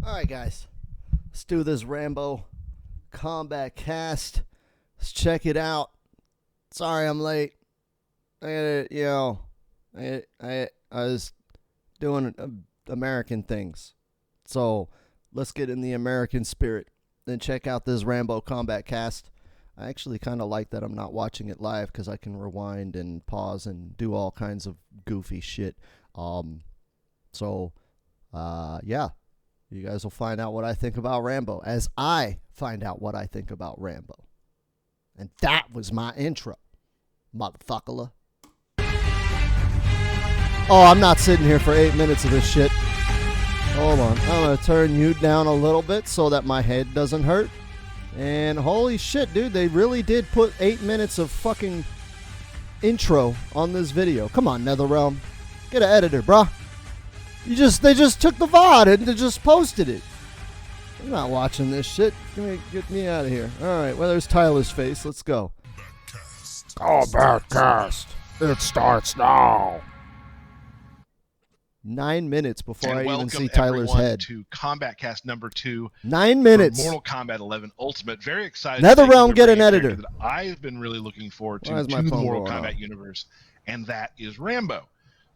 Alright, guys. Let's do this Rambo Kombat Kast. Let's check it out. Sorry I'm late. I was doing American things. So let's get in the American spirit. Then check out this Rambo Kombat Kast. I actually kind of like that I'm not watching it live because I can rewind and pause and do all kinds of goofy shit. Yeah. You guys will find out what I think about Rambo as I find out what I think about Rambo. And that was my intro, motherfucker. Oh, I'm not sitting here for 8 minutes of this shit. Hold on. I'm going to turn you down a little bit so that my head doesn't hurt. And holy shit, dude, they really did put 8 minutes of fucking intro on this video. Come on, NetherRealm. Get an editor, bruh. They just took the VOD and they just posted it. I'm not watching this shit. Get me out of here. Alright, well, there's Tyler's face. Let's go. Kombat Kast. It starts now. 9 minutes before And I even see welcome Tyler's everyone head. to Kombat Kast number 2. 9 minutes. Mortal Kombat 11 Ultimate. Very excited. NetherRealm, to get an bring a editor. character that I've been really looking forward to Why is my the phone Mortal going Kombat off? universe, and that is Rambo.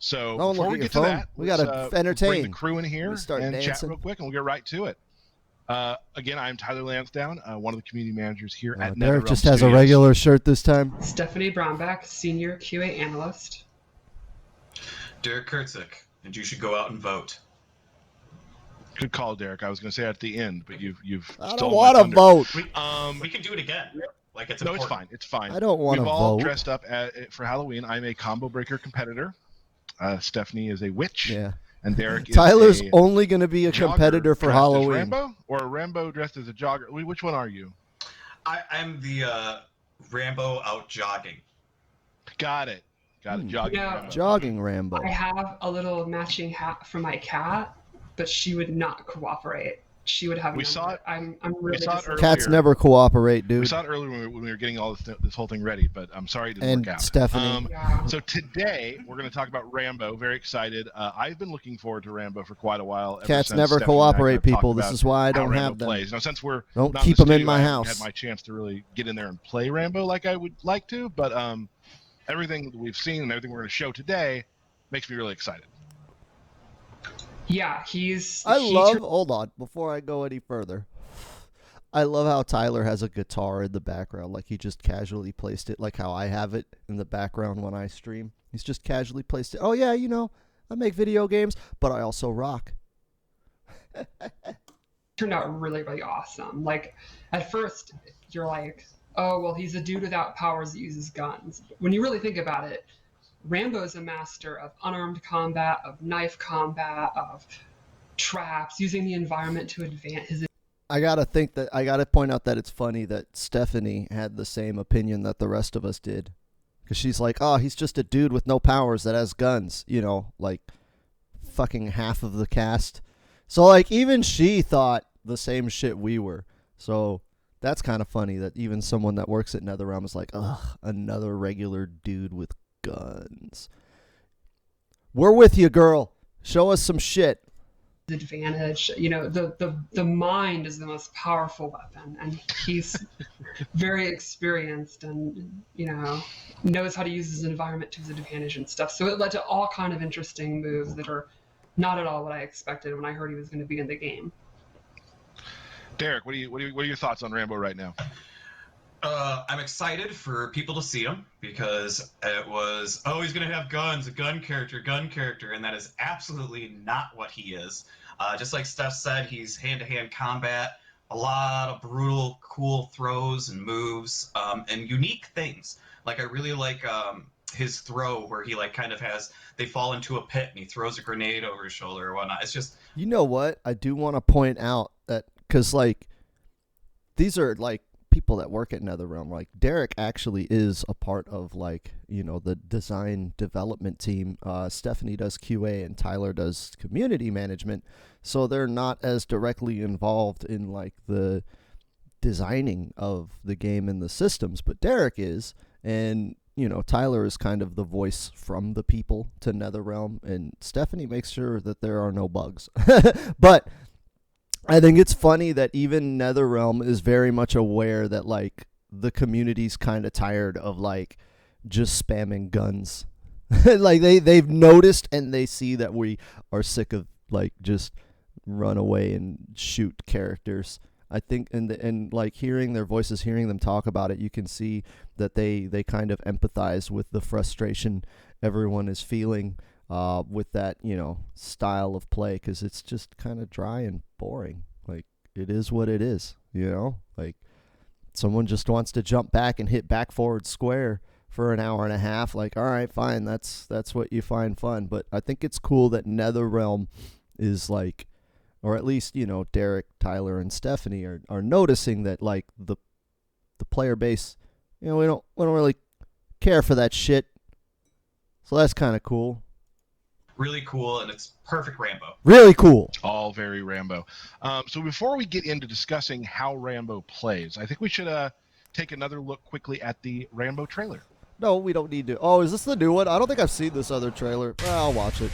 So Don't before look we at get your to phone. that, We let's, gotta entertain. bring the crew in here Let's start and chat dancing. real quick, and we'll get right to it. Again, I'm Tyler Lansdowne, one of the community managers here at Derek NetherRealm just has a Studios. regular shirt this time. Stephanie Brownback, Senior QA Analyst. Derek Kurtzik, and you should go out and vote. Good call, Derek. I was going to say at the end, but you've I stolen don't my want to thunder. vote. We can do it again. Like it's No, it's important. fine. It's fine. I don't want to We've all vote. dressed up for Halloween. I'm a combo breaker competitor. Stephanie is a witch. Yeah. And Derek is Tyler's a only going to be a jogger competitor for dressed as Halloween. Rambo, or a Rambo dressed as a jogger. Which one are you? I'm the Rambo out jogging. Got it. Jogging. Yeah. Rambo. Jogging Rambo. I have a little matching hat for my cat, but she would not cooperate. She would have. We none saw of it- I'm really saw it disappointed. Cats earlier. never cooperate, We dude. saw it earlier when we were getting all this whole thing ready, but I'm sorry it didn't And work out. Stephanie. Yeah. So today we're going to talk about Rambo. Very excited. I've been looking forward to Rambo for quite a while. ever Cats since never Stephanie and I cooperate, kind of talked people. This about is why I how don't Rambo have them. plays. Now, since we're Don't not keep the them in studio, my I haven't house. had my chance to really get in there and play Rambo like I would like to, but everything that we've seen and everything we're going to show today makes me really excited. Yeah, Hold on, before I go any further. I love how Tyler has a guitar in the background, like he just casually placed it, like how I have it in the background when I stream. He's just casually placed it. Oh yeah, I make video games, but I also rock. turned out really, really awesome. Like, at first, you're like, oh, well, he's a dude without powers that uses guns. When you really think about it, Rambo's a master of unarmed combat, of knife combat, of traps, using the environment to advance his. I gotta point out that it's funny that Stephanie had the same opinion that the rest of us did. Because she's like, oh, he's just a dude with no powers that has guns. Like fucking half of the cast. So, like, even she thought the same shit we were. So, that's kind of funny that even someone that works at NetherRealm is like, ugh, another regular dude with guns. We're with you, girl. Show us some shit. Advantage. The mind is the most powerful weapon, and he's very experienced and knows how to use his environment to his advantage and stuff. So it led to all kind of interesting moves that are not at all what I expected when I heard he was going to be in the game. Derek, what are your thoughts on Rambo right now? I'm excited for people to see him because it was, oh, he's going to have guns, a gun character, and that is absolutely not what he is. Just like Steph said, he's hand-to-hand combat, a lot of brutal, cool throws and moves, and unique things. Like, I really like his throw where he, like, kind of they fall into a pit and he throws a grenade over his shoulder or whatnot. It's just... You know what? I do want to point out that, because, like, these are, like, people that work at NetherRealm. Like, Derek actually is a part of, like, the design development team. Stephanie does QA and Tyler does community management. So they're not as directly involved in, like, the designing of the game and the systems, but Derek is. And, Tyler is kind of the voice from the people to NetherRealm, and Stephanie makes sure that there are no bugs. But I think it's funny that even NetherRealm is very much aware that like the community's kind of tired of like just spamming guns. Like they've noticed and they see that we are sick of like just run away and shoot characters. I think and like hearing their voices, hearing them talk about it, you can see that they kind of empathize with the frustration everyone is feeling with that, you know, style of play, because it's just kind of dry and boring. Like, it is what it is, you know? Like, someone just wants to jump back and hit back forward square for an hour and a half. Like, all right, fine, that's what you find fun. But I think it's cool that NetherRealm is like, or at least, you know, Derek, Tyler, and Stephanie are noticing that like the player base, you know, we don't really care for that shit. So that's kind of cool. Really cool, and it's perfect Rambo. Really cool. All very Rambo. So before we get into discussing how Rambo plays, I think we should take another look quickly at the Rambo trailer. No, we don't need to. Oh, is this the new one? I don't think I've seen this other trailer. Well, I'll watch it.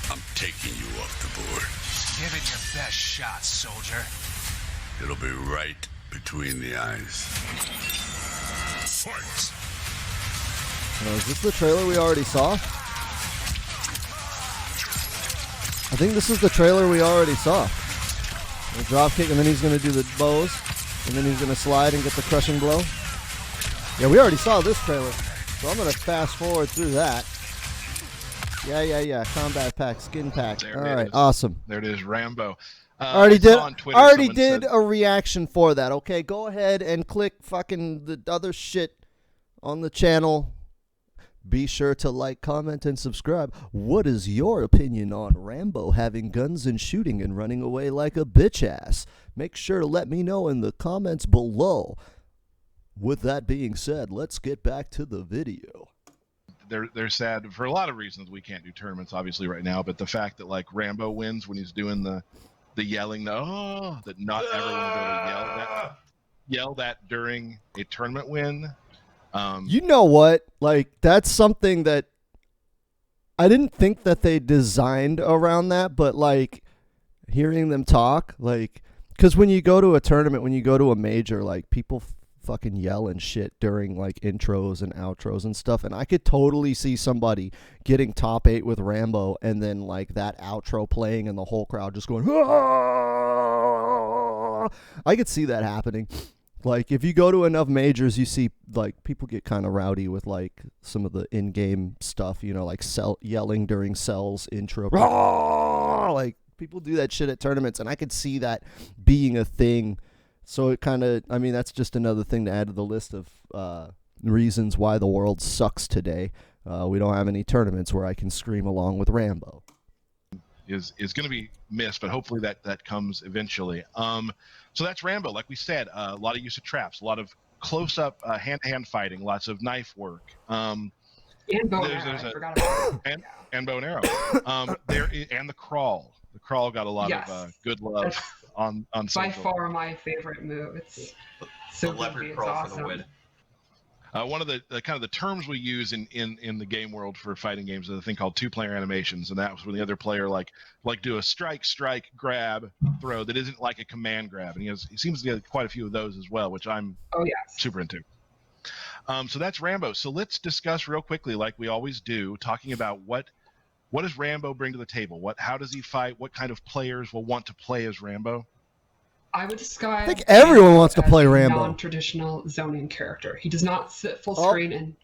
I'm taking you off the board. Give it your best shot, soldier. It'll be right between the eyes. Fight! Is this the trailer we already saw? I think this is the trailer we already saw. The drop kick, and then he's going to do the bows, and then he's going to slide and get the crushing blow. Yeah, we already saw this trailer, so I'm going to fast forward through that. Yeah. Combat pack, skin pack. There All it right, is. awesome. There it is, Rambo. Already I did. saw on Twitter Already someone did said- a reaction for that. Okay, go ahead and click fucking the other shit on the channel. Be sure to like, comment, and subscribe. What is your opinion on Rambo having guns and shooting and running away like a bitch ass? Make sure to let me know in the comments below. With that being said, let's get back to the video. They're sad for a lot of reasons. We can't do tournaments obviously right now, but the fact that like Rambo wins when he's doing the yelling, that not everyone will be able to yell that during a tournament win. You know what? Like, that's something that I didn't think that they designed around that, but like hearing them talk, like, because when you go to a tournament, when you go to a major, like people fucking yell and shit during like intros and outros and stuff, and I could totally see somebody getting top 8 with Rambo and then like that outro playing and the whole crowd just going, "Aah!" I could see that happening. Like, if you go to enough majors, you see, like, people get kind of rowdy with, like, some of the in-game stuff, you know, like yelling during Cell's intro. Like, people do that shit at tournaments, and I could see that being a thing. So it kind of, I mean, that's just another thing to add to the list of reasons why the world sucks today. We don't have any tournaments where I can scream along with Rambo. Is going to be missed, but hopefully that comes eventually. So that's Rambo. Like we said, a lot of use of traps, a lot of close-up hand-to-hand fighting, lots of knife work. And bow and arrow. I forgot about that. And bow and arrow. And the crawl. The crawl got a lot of good love on By social. far my favorite move. It's so The leopard goofy, it's crawl awesome. for the win. One of the kind of the terms we use in the game world for fighting games is a thing called two-player animations, and that was when the other player like do a strike, grab, throw that isn't like a command grab, and he seems to get quite a few of those as well, which I'm super into. So that's Rambo. So let's discuss real quickly, like we always do, talking about what does Rambo bring to the table? How does he fight? What kind of players will want to play as Rambo? I would describe. I think everyone wants to as play a Rambo. Non-traditional zoning character. He does not sit full screen and.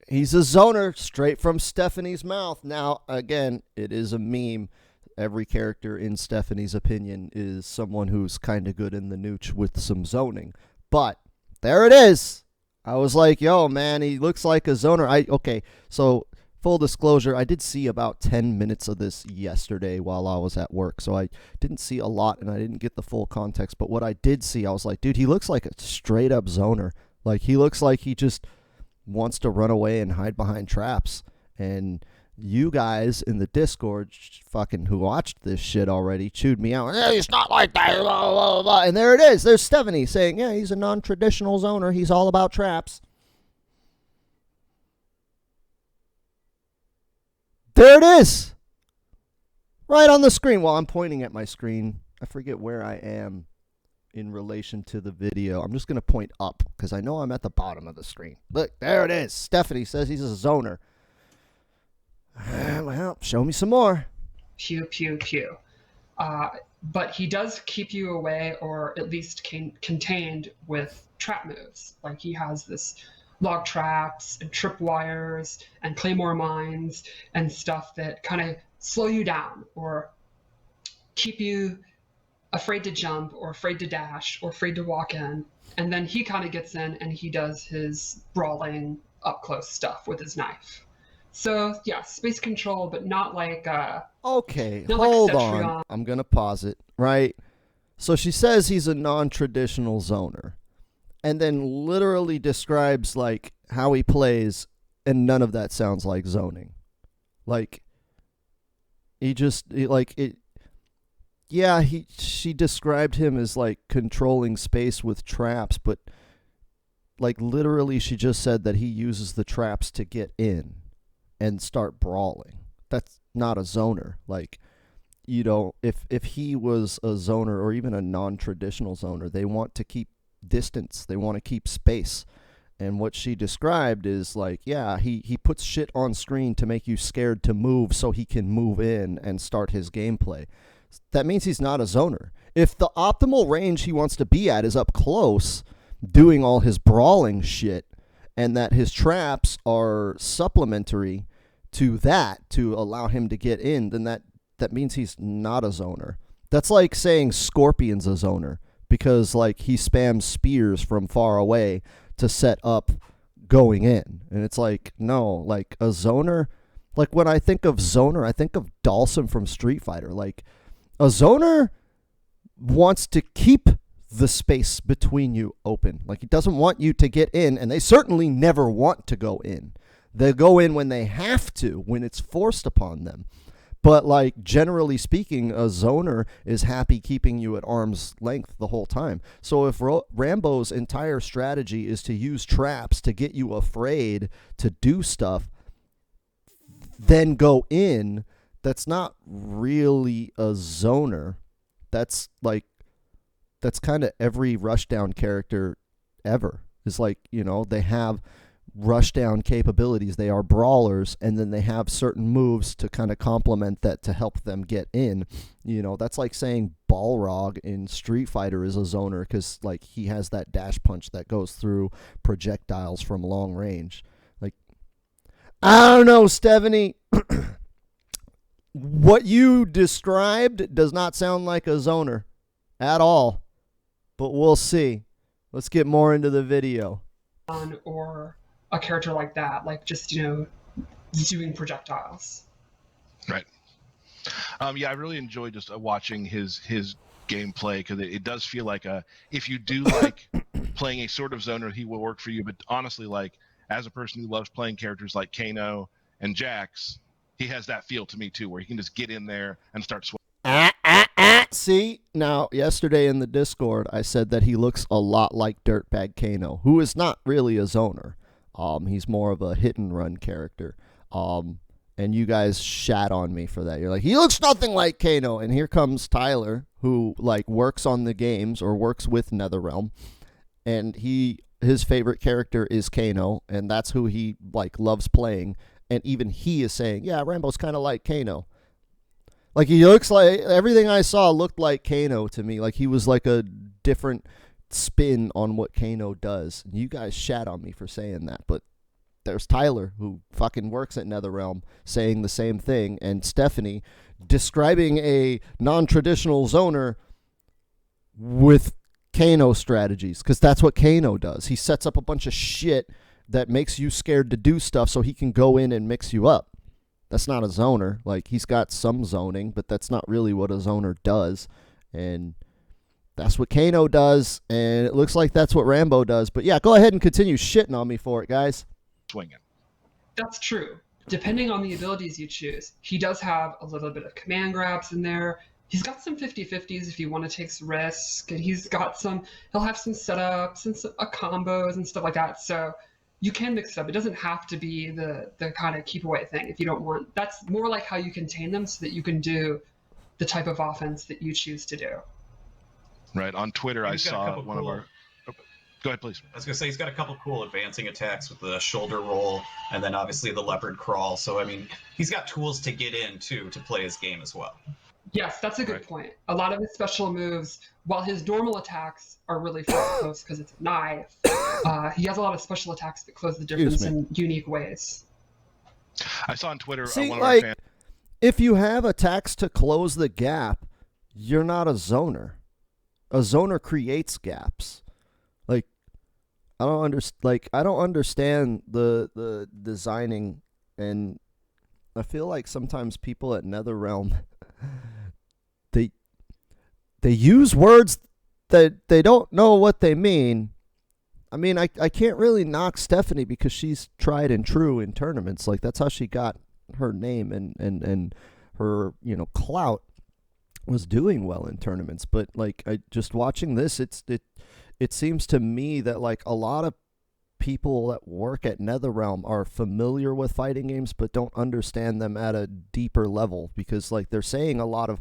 He's a zoner straight from Stephanie's mouth. Now, again, it is a meme. Every character in Stephanie's opinion is someone who's kind of good in the nooch with some zoning. But there it is. I was like, yo, man, he looks like a zoner. Okay, so full disclosure, I did see about 10 minutes of this yesterday while I was at work, so I didn't see a lot and I didn't get the full context, but what I did see, I was like, dude, he looks like a straight up zoner. Like, he looks like he just wants to run away and hide behind traps. And you guys in the Discord fucking who watched this shit already chewed me out. Yeah, he's not like that, blah, blah, blah. And there it is. There's Stephanie saying, yeah, he's a non-traditional zoner. He's all about traps. There it is. Right on the screen. Well, I'm pointing at my screen. I forget where I am in relation to the video. I'm just going to point up because I know I'm at the bottom of the screen. Look, there it is. Stephanie says he's a zoner. Well, show me some more. Pew, pew, pew. But he does keep you away, or at least contained with trap moves. Like he has this log traps and tripwires and claymore mines and stuff that kind of slow you down or keep you afraid to jump or afraid to dash or afraid to walk in. And then he kind of gets in and he does his brawling up close stuff with his knife. So yeah, space control, but not like okay, not hold like on. I'm gonna pause it. Right. So she says he's a non-traditional zoner, and then literally describes like how he plays, and none of that sounds like zoning. Like he just like it. Yeah, she described him as like controlling space with traps, but like literally she just said that he uses the traps to get in and start brawling. That's not a zoner. Like, you know, if he was a zoner or even a non-traditional zoner, they want to keep distance. They want to keep space. And what she described is like, yeah, he puts shit on screen to make you scared to move so he can move in and start his gameplay. That means he's not a zoner. If the optimal range he wants to be at is up close, doing all his brawling shit, and that his traps are supplementary to that to allow him to get in, then that means he's not a zoner. That's like saying Scorpion's a zoner because like he spams spears from far away to set up going in. And it's like, no, like a zoner, like when I think of zoner, I think of Dhalsim from Street Fighter. Like a zoner wants to keep the space between you open. Like he doesn't want you to get in, and they certainly never want to go in. They go in when they have to, when it's forced upon them. But like generally speaking, a zoner is happy keeping you at arm's length the whole time. So if Rambo's entire strategy is to use traps to get you afraid to do stuff, then go in, that's not really a zoner. That's kind of every rushdown character ever. Is like, you know, they have rushdown capabilities. They are brawlers, and then they have certain moves to kind of complement that to help them get in. You know, that's like saying Balrog in Street Fighter is a zoner because like he has that dash punch that goes through projectiles from long range. Like, I don't know, Stephanie. What you described does not sound like a zoner at all, but we'll see. Let's get more into the video. Or a character like that, like just, you know, doing projectiles. Right. Yeah, I really enjoyed just watching his gameplay because it does feel like if you do like playing a sort of zoner, he will work for you. But honestly, like as a person who loves playing characters like Kano and Jax, he has that feel to me too, where he can just get in there and start sweating. See, now, yesterday in the Discord, I said that he looks a lot like Dirtbag Kano, who is not really a zoner. He's more of a hit-and-run character. And you guys shat on me for that. You're like, he looks nothing like Kano. And here comes Tyler, who, like, works on the games or works with NetherRealm. And his favorite character is Kano, and that's who he, like, loves playing. And even he is saying, yeah, Rambo's kind of like Kano. Like, he looks like, everything I saw looked like Kano to me. Like, he was like a different spin on what Kano does. You guys shat on me for saying that, but there's Tyler, who fucking works at NetherRealm, saying the same thing, and Stephanie describing a non-traditional zoner with Kano strategies, because that's what Kano does. He sets up a bunch of shit that makes you scared to do stuff so he can go in and mix you up. That's not a zoner. Like, he's got some zoning, but that's not really what a zoner does. And that's what Kano does, and it looks like that's what Rambo does. But yeah, go ahead and continue shitting on me for it, guys. Swinging. That's true. Depending on the abilities you choose, he does have a little bit of command grabs in there. He's got some 50-50s if you want to take some risk, and he'll have some setups and some combos and stuff like that. So you can mix up. It doesn't have to be the kind of keep away thing if you don't want. That's more like how you contain them so that you can do the type of offense that you choose to do. Right. On Twitter, I He's got a saw couple one of cool- our. Oh, go ahead, please. I was gonna say he's got a couple cool advancing attacks with the shoulder roll, and then obviously the leopard crawl. So I mean, he's got tools to get in too to play his game as well. Yes, that's a good Right. point. A lot of his special moves, while his normal attacks are really far close because it's a knife, he has a lot of special attacks that close the difference me. in unique ways. I saw on Twitter See, one of our like, fans. if you have attacks to close the gap, you're not a zoner. A zoner creates gaps. Like, I don't understand the designing, and I feel like sometimes people at NetherRealm they use words that they don't know what they mean. I mean, I can't really knock Stephanie because she's tried and true in tournaments. Like, that's how she got her name and her, clout was doing well in tournaments. But like, I just watching this, it seems to me that like a lot of people that work at NetherRealm are familiar with fighting games but don't understand them at a deeper level, because like they're saying a lot of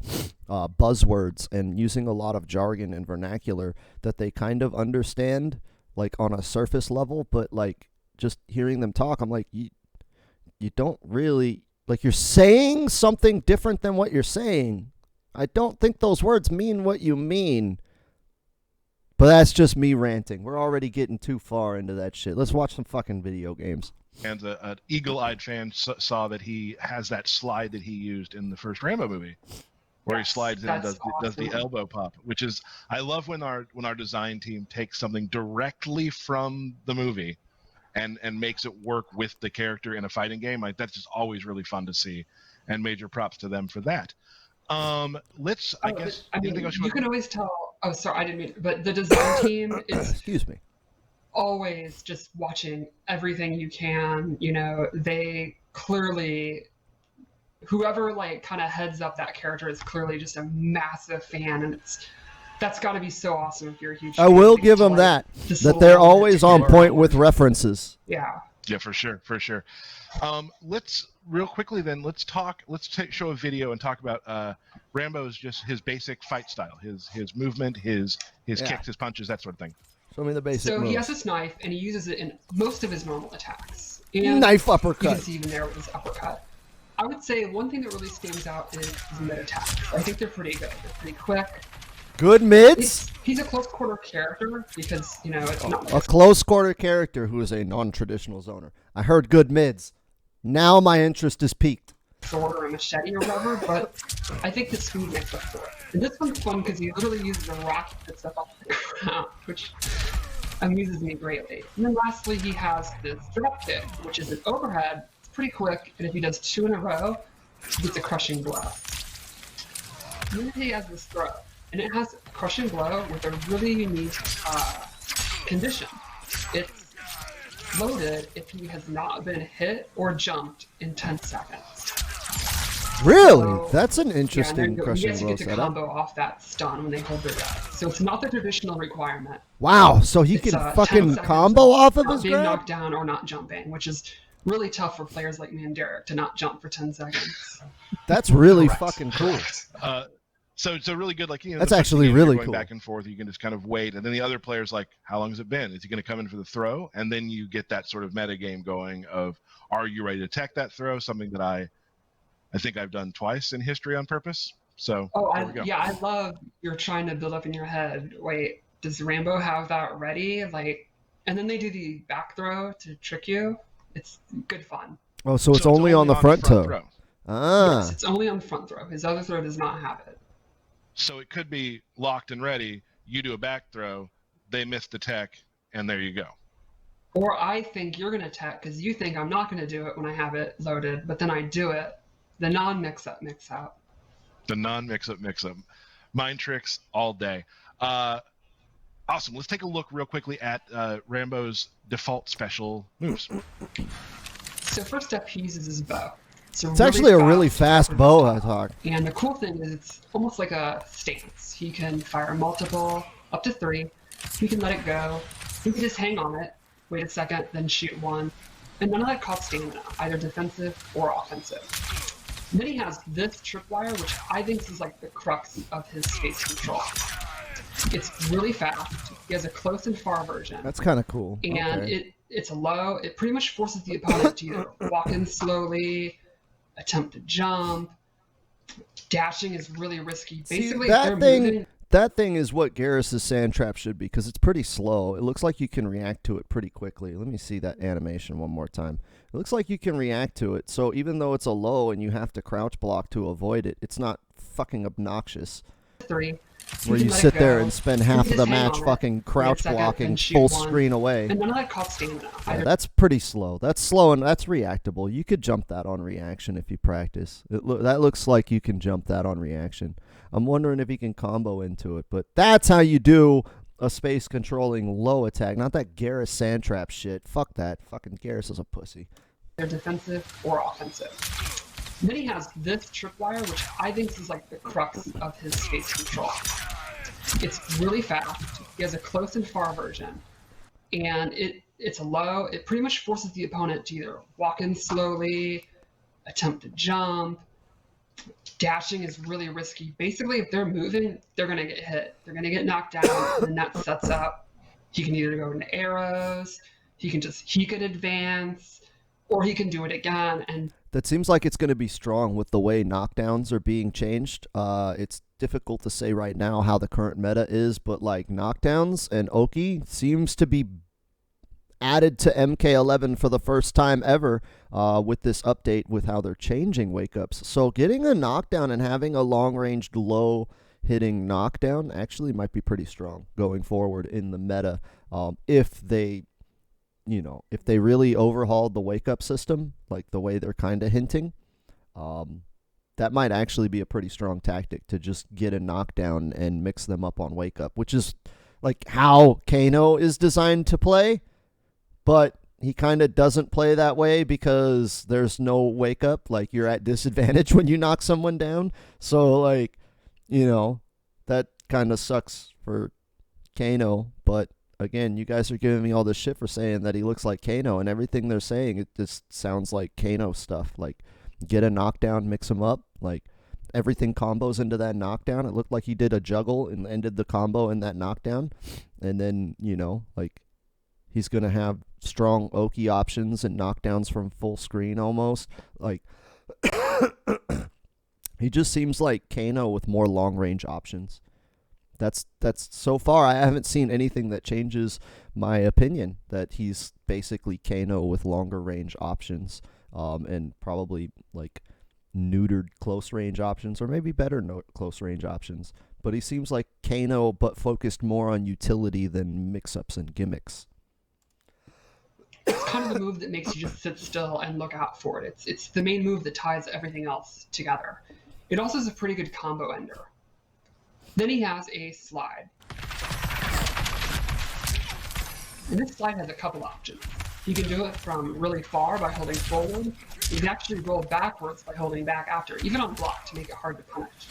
buzzwords and using a lot of jargon and vernacular that they kind of understand like on a surface level, but like just hearing them talk, I'm like, you don't really, like, you're saying something different than what you're saying. I don't think those words mean what you mean. But that's just me ranting. We're already getting too far into that shit. Let's watch some fucking video games. And an eagle-eyed fan saw that he has that slide that he used in the first Rambo movie, where he slides in and does the elbow pop, which is, I love when our design team takes something directly from the movie and makes it work with the character in a fighting game. Like, that's just always really fun to see, and major props to them for that. I guess. I mean, anything else you can always tell. Oh, sorry, I didn't mean. But the design team is Excuse me. always just watching everything you can. You know, they clearly, whoever like kind of heads up that character is clearly just a massive fan, and that's got to be so awesome if you're a huge. I fan, will to, give them like, that disclose they're it always to on your point own. with references. Yeah. Yeah, for sure. Let's real quickly then. Let's show a video and talk about Rambo's, just his basic fight style, his movement, his kicks, his punches, that sort of thing. Show me the basic So moves. he has this knife, and he uses it in most of his normal attacks. And Knife you uppercut. can see even there with his uppercut. I would say one thing that really stands out is his mid attacks. I think they're pretty good. They're pretty quick. Good mids. He's a close quarter character because, it's not A close quarter character who is a non-traditional zoner. I heard good mids. Now my interest is piqued. sword or a machete or whatever, but I think the speed makes up for it. And this one's fun because he literally uses a rock to get stuff off the ground, which amuses me greatly. And then lastly, he has this drop kick, which is an overhead. It's pretty quick, and if he does 2 in a row, he gets a crushing blow. And then he has this throw, and it has a crushing blow with a really unique condition. It's loaded if he has not been hit or jumped in 10 seconds. Really? So, That's an yeah, interesting and then crushing you guys blow get to setup. combo off that stun when they hold their breath. So it's not the traditional requirement. Wow, so he It's, can 10 fucking seconds combo off of not his being grab? knocked down or not jumping, which is really tough for players like me and Derek to not jump for 10 seconds. That's really Correct. fucking cool. So really good. Like, That's the first actually game, you're really going cool. back and forth. You can just kind of wait, and then the other player's like, "How long has it been? Is he going to come in for the throw?" And then you get that sort of meta game going of, "Are you ready to attack that throw?" Something that I think I've done twice in history on purpose. So there we go. I love you're trying to build up in your head. Wait, does Rambo have that ready? Like, and then they do the back throw to trick you. It's good fun. Oh, so it's only on the front toe. throw. Ah. Yes, it's only on the front throw. His other throw does not have it. So it could be locked and ready. You do a back throw, they miss the tech, and there you go. Or I think you're going to tech because you think I'm not going to do it when I have it loaded, but then I do it. The non-mix-up, mix-out. The non-mix-up, mix-up. Mind tricks all day. Awesome. Let's take a look real quickly at Rambo's default special moves. So first up, he uses his bow. It's actually a really fast bow, I thought. And the cool thing is it's almost like a stance. He can fire multiple, up to 3. He can let it go. He can just hang on it. wait a second, then shoot one. And none of that costs stamina, either defensive or offensive. And then he has this tripwire, which I think is like the crux of his space control. It's really fast. He has a close and far version. That's kind of cool. And Okay. it's a low. It pretty much forces the opponent to either walk in slowly, attempt to jump. Dashing is really risky. Basically, See, if they're moving, that thing is what Garrus's sand trap should be, because it's pretty slow. It looks like you can react to it pretty quickly. Let me see that animation one more time. It looks like you can react to it. So even though it's a low and you have to crouch block to avoid it, it's not fucking obnoxious. 3. Where can you let it sit there go. and spend You half can of the just hang match on it. fucking Wait a crouch second, blocking then shoot full one. screen away. And none of that costs stamina. Yeah, Either that's pretty slow. That's slow and that's reactable. You could jump that on reaction if you practice. That looks like you can jump that on reaction. I'm wondering if he can combo into it, but that's how you do a space controlling low attack. Not that Garrus sand trap shit. Fuck that. Fucking Garrus is a pussy. they're defensive or offensive. And then he has this tripwire, which I think is like the crux of his space control. It's really fast. He has a close and far version. And it's a low. It pretty much forces the opponent to either walk in slowly, attempt to jump. Dashing is really risky. Basically, if they're moving, they're going to get hit. They're going to get knocked down, and that sets up. He can either go into arrows, he can advance, or he can do it again. And That seems like it's going to be strong with the way knockdowns are being changed. It's difficult to say right now how the current meta is, but like knockdowns and Oki seems to be added to MK11 for the first time ever with this update with how they're changing wake-ups. So getting a knockdown and having a long-ranged, low-hitting knockdown actually might be pretty strong going forward in the meta if they really overhauled the wake-up system, like the way they're kind of hinting. That might actually be a pretty strong tactic to just get a knockdown and mix them up on wake-up, which is like how Kano is designed to play. But he kind of doesn't play that way because there's no wake up. Like, you're at disadvantage when you knock someone down. So, like, that kind of sucks for Kano. But, again, you guys are giving me all this shit for saying that he looks like Kano. And everything they're saying, it just sounds like Kano stuff. Like, get a knockdown, mix him up. Like, everything combos into that knockdown. It looked like he did a juggle and ended the combo in that knockdown. And then, he's going to have strong Oki options and knockdowns from full screen almost. Like, he just seems like Kano with more long-range options. That's so far, I haven't seen anything that changes my opinion that he's basically Kano with longer range options and probably, like, neutered close-range options or maybe better close-range options. But he seems like Kano but focused more on utility than mix-ups and gimmicks. it's kind of the move that makes you just sit still and look out for it. It's the main move that ties everything else together. It also is a pretty good combo ender. Then he has a slide. And this slide has a couple options. You can do it from really far by holding forward. You can actually roll backwards by holding back after, even on block, to make it hard to punish.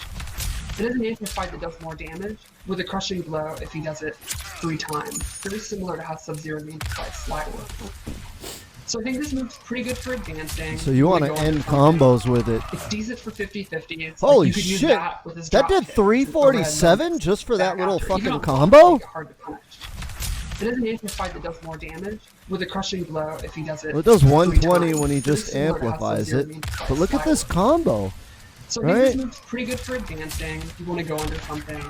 It is an amplified that does more damage, with a crushing blow if he does it 3 times. Very similar to how Sub-Zero's amplified slide works. So I think this move's pretty good for advancing. So you want to end combos with it. It's decent for 50-50. Holy you could use shit. that with his That drop did kick, 347 just for that back little after. Even fucking on block, combo? make it hard to punish. It is an amplified that does more damage, with a crushing blow if he does it. Well, it does 3 120 times. when he Very just similar to how amplifies Sub-Zero's it. amplified But look at slide this works. combo. So I think this Right? move's pretty good for advancing if you want to go into something.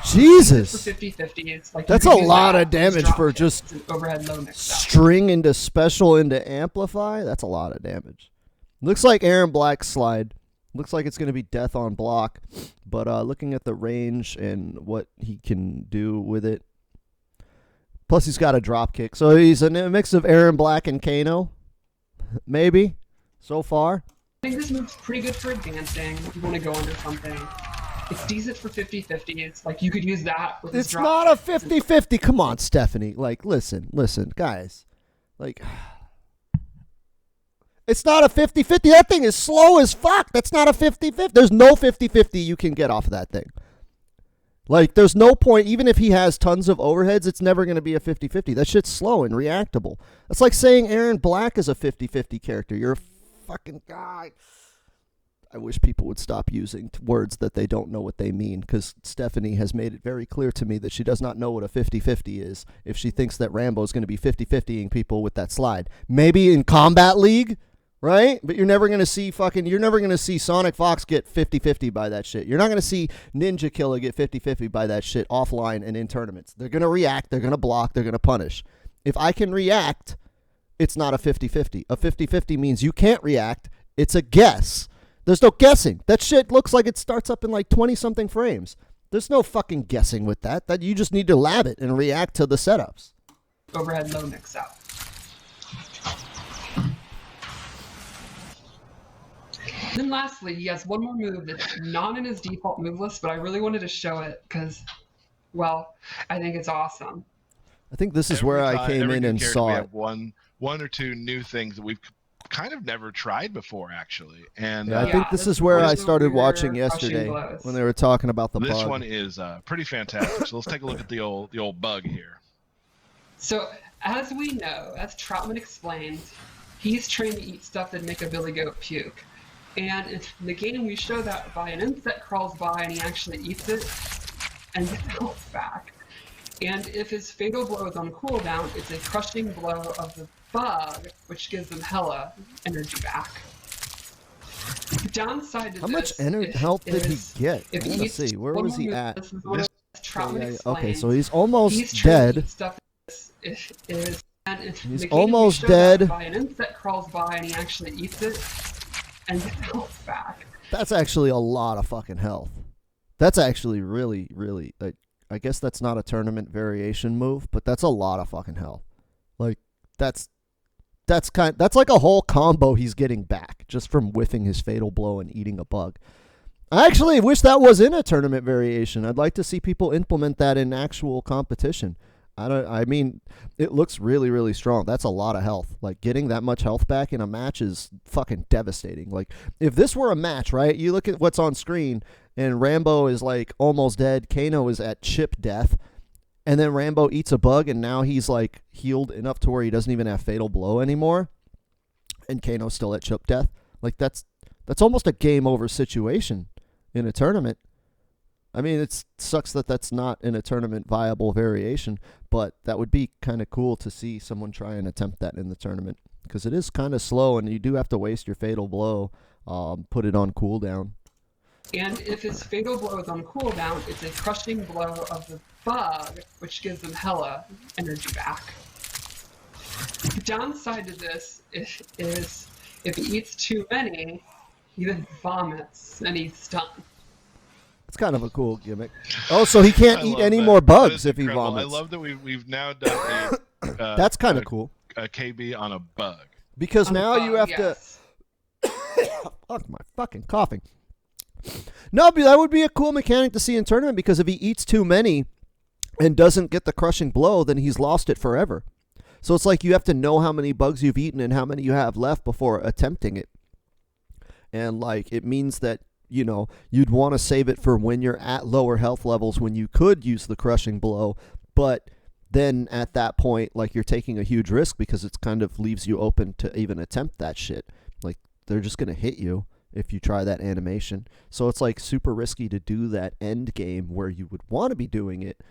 Jesus. For 50-50, it's like That's you a could use lot that of with his damage drop for kick. just It's an overhead low mix up. String into special into amplify. That's a lot of damage. Looks like Aaron Black's slide. Looks like it's going to be death on block. But looking at the range and what he can do with it. Plus he's got a drop kick. So he's a mix of Aaron Black and Kano. Maybe. So far. I think this move's pretty good for advancing if you want to go into something. It's decent for 50-50. It's like you could use that with his It's drop not a kick. 50-50. Come on, Stephanie. Like, listen, guys. Like, it's not a 50-50. That thing is slow as fuck. That's not a 50-50. There's no 50-50 you can get off of that thing. Like, there's no point, even if he has tons of overheads, it's never going to be a 50-50. That shit's slow and reactable. That's like saying Aaron Black is a 50-50 character. You're a fucking guy. I wish people would stop using words that they don't know what they mean, because Stephanie has made it very clear to me that she does not know what a 50-50 is if she thinks that Rambo is going to be 50-50ing people with that slide. Maybe in Combat League, right? But you're never going to see Sonic Fox get 50-50 by that shit. You're not going to see Ninja Killer get 50-50 by that shit offline and in tournaments. They're going to react, they're going to block, they're going to punish. If I can react, it's not a 50-50. A 50-50 means you can't react. It's a guess. There's no guessing. That shit looks like it starts up in like 20-something frames. There's no fucking guessing with that. That you just need to lab it and react to the setups. Overhead low mix out. Then lastly, he has one more move that's not in his default move list, but I really wanted to show it because, well, I think it's awesome. I think this is where I came in and saw we it. have one or two new things that we've kind of never tried before, actually. And yeah, I think this is where I started watching yesterday when they were talking about the bug. This one is pretty fantastic. So let's take a look at the old bug here. So as we know, as Troutman explained, he's trained to eat stuff that make a billy goat puke. And in the game, we show that by an insect crawls by and he actually eats it and gets health back. And if his fatal blow is on cooldown, it's a crushing blow of the bug, which gives him hella energy back. The downside to how much health did he get? I want to see. Where was he at? Okay, so he's almost dead. He's almost dead. By an insect crawls by and he actually eats it and gets health back. That's actually a lot of fucking health. That's actually really, really, like, I guess that's not a tournament variation move, but that's a lot of fucking health. Like, that's like a whole combo he's getting back just from whiffing his fatal blow and eating a bug. I actually wish that was in a tournament variation. I'd like to see people implement that in actual competition. I mean, it looks really, really strong. That's a lot of health. Like, getting that much health back in a match is fucking devastating. Like, if this were a match, right? You look at what's on screen, and Rambo is, like, almost dead. Kano is at chip death. And then Rambo eats a bug, and now he's, like, healed enough to where he doesn't even have fatal blow anymore. And Kano's still at chip death. Like, that's almost a game over situation in a tournament. I mean, it sucks that that's not in a tournament viable variation, but that would be kind of cool to see someone try and attempt that in the tournament, because it is kind of slow and you do have to waste your fatal blow, put it on cooldown. And if his fatal blow is on cooldown, it's a crushing blow of the bug, which gives him hella energy back. The downside to this is if he eats too many, he then vomits and he's stunned. It's kind of a cool gimmick. Oh, so he can't eat any more bugs if he vomits. I love that we've now done that's kind of cool. A KB on a bug. Because now you have to... Fuck, my fucking coughing. No, but that would be a cool mechanic to see in tournament, because if he eats too many and doesn't get the crushing blow, then he's lost it forever. So it's like you have to know how many bugs you've eaten and how many you have left before attempting it. And, like, it means that, you know, you'd want to save it for when you're at lower health levels when you could use the crushing blow, but then at that point, like, you're taking a huge risk because it kind of leaves you open to even attempt that shit. Like, they're just going to hit you if you try that animation. So it's, like, super risky to do that end game where you would want to be doing it,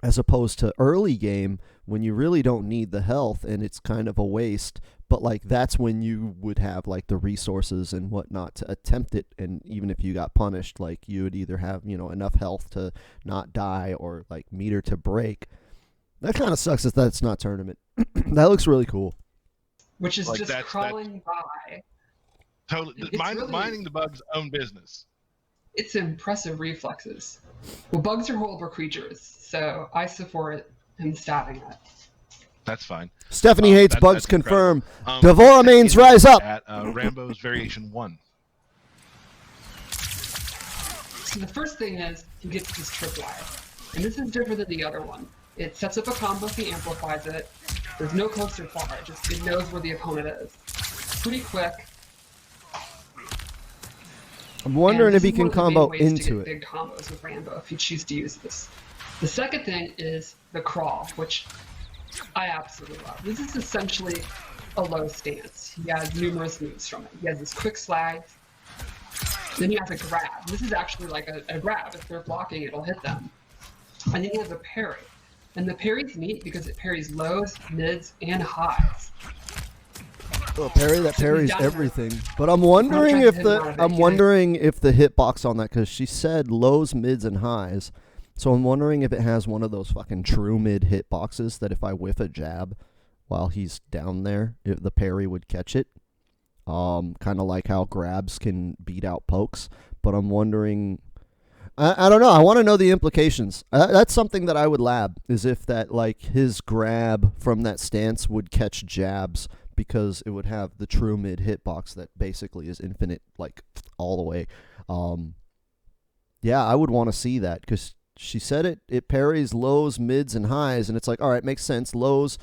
as opposed to early game when you really don't need the health and it's kind of a waste. But, like, that's when you would have, like, the resources and whatnot to attempt it. And even if you got punished, like, you would either have, you know, enough health to not die or, like, meter to break. That kind of sucks that that's not tournament. That looks really cool. Which is like just crawling by. Totally. Mining the bug's own business. It's impressive reflexes. Well, bugs are horrible creatures, so I support him stabbing it. That's fine. Stephanie hates bugs, confirm. Devoramains rise up! At Rambo's Variation 1. So the first thing is, he gets this tripwire. And this is different than the other one. It sets up a combo if he amplifies it. There's no close or far, it knows where the opponent is. Pretty quick. I'm wondering And if this he is one can of the main combo ways to into get it. big combos with Rambo if you choose to use this. The second thing is the crawl, which I absolutely love. This is essentially a low stance. He has numerous moves from it. He has this quick slide. Then he has a grab. This is actually like a grab. If they're blocking, it'll hit them. And then he has a parry. And the parry's neat because it parries lows, mids, and highs. Well, parry that So parries he's down there. everything. But I'm wondering trying to if hit him out of it, I'm can I- wondering if the hitbox on that, because she said lows, mids, and highs. So I'm wondering if it has one of those fucking true mid hitboxes that if I whiff a jab while he's down there, the parry would catch it. Kind of like how grabs can beat out pokes. But I'm wondering, I don't know. I want to know the implications. That's something that I would lab, is if that, like, his grab from that stance would catch jabs, because it would have the true mid hitbox that basically is infinite, like, all the way. Yeah, I would want to see that, because she said it parries lows, mids, and highs, and it's like, all right, makes sense. Lows,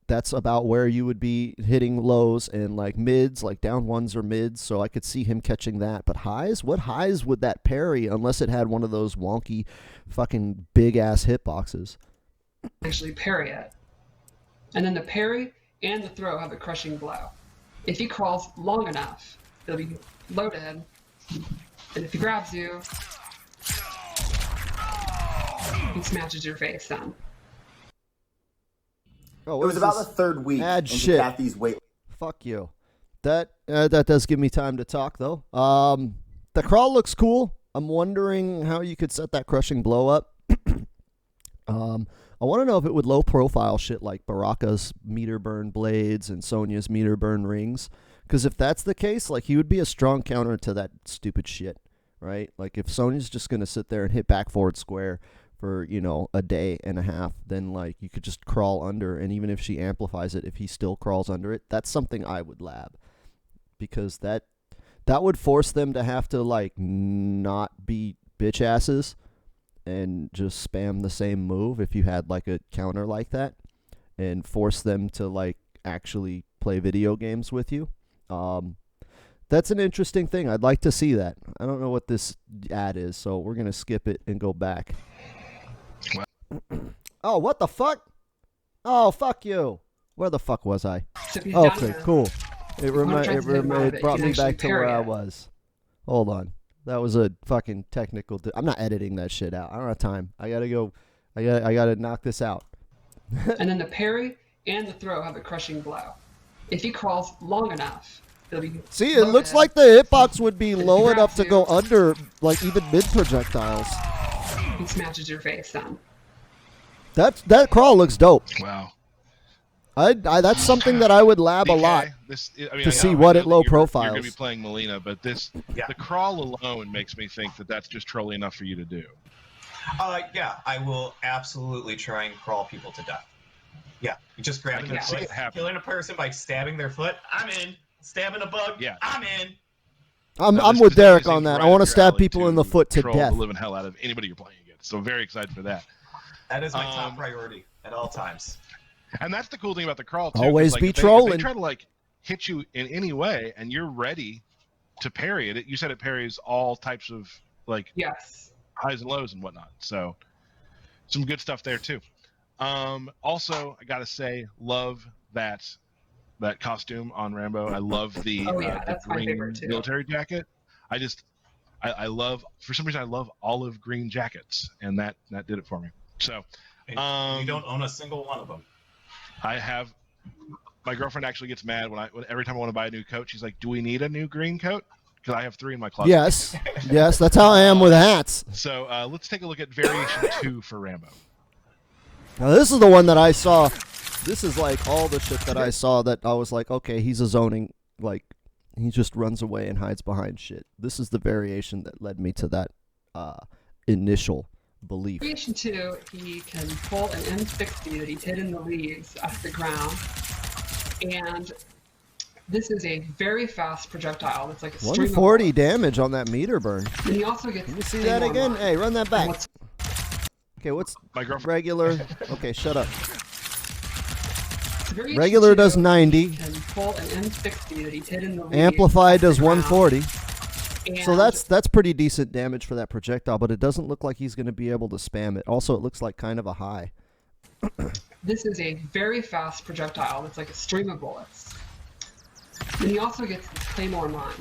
that's about where you would be hitting lows, and like mids, like down ones or mids, so I could see him catching that. But highs? What highs would that parry unless it had one of those wonky fucking big-ass hitboxes? Actually parry it. And then the parry and the throw have a crushing blow. If he crawls long enough, it'll be loaded, and if he grabs you, he smashes your face then. Oh, It what was is about this? the third week Add into shit. Kathy's weight. Fuck you. That does give me time to talk, though. The crawl looks cool. I'm wondering how you could set that crushing blow up. I want to know if it would low profile shit like Baraka's meter burn blades and Sonya's meter burn rings. Because if that's the case, like, he would be a strong counter to that stupid shit, right? Like, if Sonya's just going to sit there and hit back forward square for, you know, a day and a half, then, like, you could just crawl under, and even if she amplifies it, if he still crawls under it, that's something I would lab. Because that would force them to have to, like, not be bitch asses and just spam the same move if you had, like, a counter like that, and force them to, like, actually play video games with you. That's an interesting thing. I'd like to see that. I don't know what this ad is, so we're going to skip it and go back. Oh, what the fuck? Oh, fuck you. Where the fuck was I? So if he's down Okay, there, cool. It it brought me back to where I was. was. Hold on. That was a fucking technical... I'm not editing that shit out. I don't have time. I gotta go... I gotta knock this out. And then the parry and the throw have a crushing blow. If he crawls long enough, it'll be See, it looks loaded. like the hitbox would be If he low enough grabs to you- go under, like, even mid-projectiles. He smashes your face then. That crawl looks dope. Wow. That's something that I would lab a DK, lot. I see know what that it low you're going to profiles. be playing Melina, but Yeah. the crawl alone makes me think that that's just trolly enough for you to do. Yeah, I will absolutely try and crawl people to death. Yeah, you just I grabbing can their see foot, it happen. killing a person by stabbing their foot. I'm in. Stabbing a bug. Yeah. I'm in. I'm This with Derek definitely on seems that. right I want up to your stab alley people in the foot to troll death. the living hell out of anybody you're playing against. So very excited for that. That is my top priority at all times. And that's the cool thing about the crawl too. 'cause, Always like, be if they trolling. try to like hit you in any way, and you're ready to parry it. You said it parries all types of like Yes. highs and lows and whatnot. So some good stuff there too. Also, I gotta say, love that costume on Rambo. I love the, Oh, yeah, the that's my green favorite, too. military jacket. I love, for some reason, I love olive green jackets, and that did it for me. So And you don't own a single one of them. I have. My girlfriend actually gets mad every time I want to buy a new coat. She's like, "Do we need a new green coat?" Because I have 3 in my closet. Yes, that's how I am with hats. So let's take a look at variation 2 for Rambo. Now this is the one that I saw. This is like all the shit that I saw that I was like, okay, he's a zoning, like, he just runs away and hides behind shit. This is the variation that led me to that initial belief. Variation 2, he can pull an M60 that he hid in the leaves off the ground. And this is a very fast projectile. It's like a stream of 140 bullets. damage on that meter burn. And he also gets Can you see that again? Hey, run that back. Okay, what's My girlfriend. regular? Okay, shut up. Variation Regular 2, does 90. he can pull an M60 that he hid in the leaves Amplified off the does ground. 140. And So that's pretty decent damage for that projectile, but it doesn't look like he's going to be able to spam it. Also, it looks like kind of a high. this is a very fast projectile that's like a stream of bullets. And he also gets the Claymore Mine.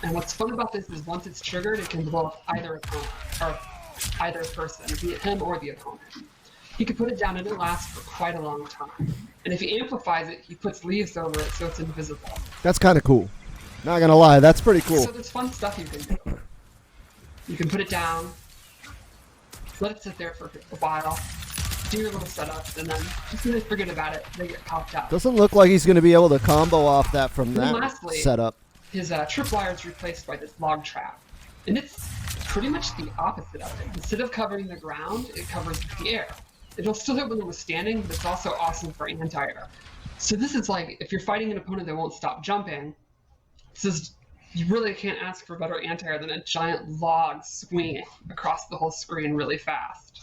And what's fun about this is once it's triggered, it can blow up either opponent, or either person, be it him or the opponent. He can put it down and it lasts for quite a long time. And if he amplifies it, he puts leaves over it so it's invisible. That's kind of cool. Not going to lie, that's pretty cool. So there's fun stuff you can do. You can put it down, let it sit there for a while, do your little setups, and then just when they forget about it, they get popped out. Doesn't look like he's going to be able to combo off that from And then that lastly, setup. his tripwire is replaced by this log trap. And it's pretty much the opposite of it. Instead of covering the ground, it covers the air. It'll still hit when it was standing, but it's also awesome for anti-air. So this is like, if you're fighting an opponent that won't stop jumping, this is, you really can't ask for better anti-air than a giant log swinging across the whole screen really fast.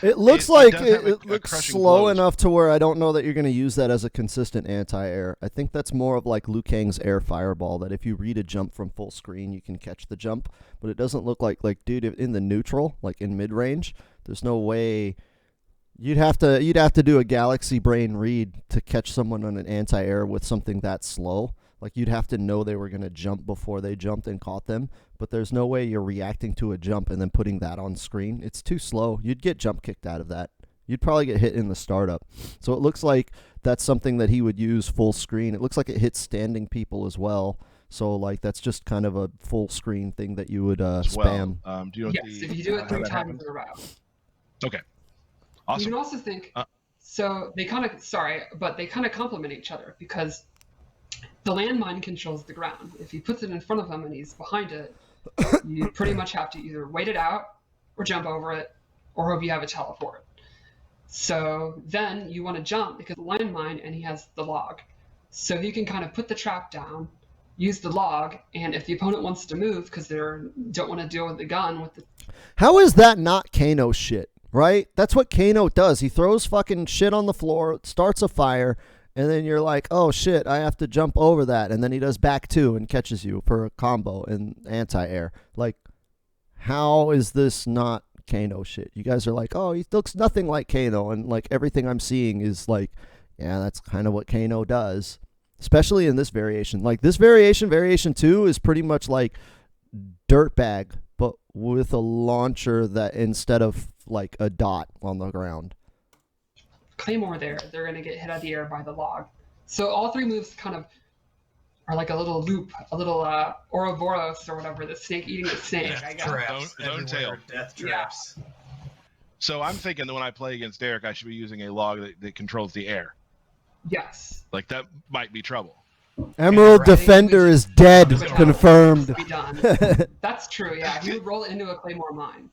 It looks like does have it a looks crushing slow blows. enough to where I don't know that you're going to use that as a consistent anti-air. I think that's more of like Liu Kang's air fireball, that if you read a jump from full screen, you can catch the jump. But it doesn't look like dude, in the neutral, like in mid-range, there's no way. You'd have to do a galaxy brain read to catch someone on an anti-air with something that slow. Like, you'd have to know they were going to jump before they jumped and caught them. But there's no way you're reacting to a jump and then putting that on screen. It's too slow. You'd get jump kicked out of that. You'd probably get hit in the startup. So it looks like that's something that he would use full screen. It looks like it hits standing people as well. So, like, that's just kind of a full screen thing that you would spam. Do you know Yes, if you do it 3 times in a row. Okay. Awesome. You can also think, so they kind of complement each other because the landmine controls the ground. If he puts it in front of him and he's behind it, you pretty much have to either wait it out or jump over it or hope you have a teleport. So then you want to jump because the landmine and he has the log. So he can kind of put the trap down, use the log, and if the opponent wants to move because they don't want to deal with the gun with the... How is that not Kano shit? Right? That's what Kano does. He throws fucking shit on the floor, starts a fire, and then you're like, oh shit, I have to jump over that. And then he does back two and catches you for a combo and anti-air. Like, how is this not Kano shit? You guys are like, oh, he looks nothing like Kano. And like everything I'm seeing is like, yeah, that's kind of what Kano does. Especially in this variation. Like this variation 2, is pretty much like Dirtbag, but with a launcher that instead of like a dot on the ground. Claymore they're going to get hit out of the air by the log. So all 3 moves kind of are like a little loop, a little Ouroboros or whatever, the snake eating the snake, I guess. Traps Zone everywhere, tail. death traps. So I'm thinking that when I play against Derek, I should be using a log that controls the air. Yes. Like, that might be trouble. Emerald Right. Defender is dead. Which Confirmed. be done. That's true, yeah. He would roll it into a Claymore mine.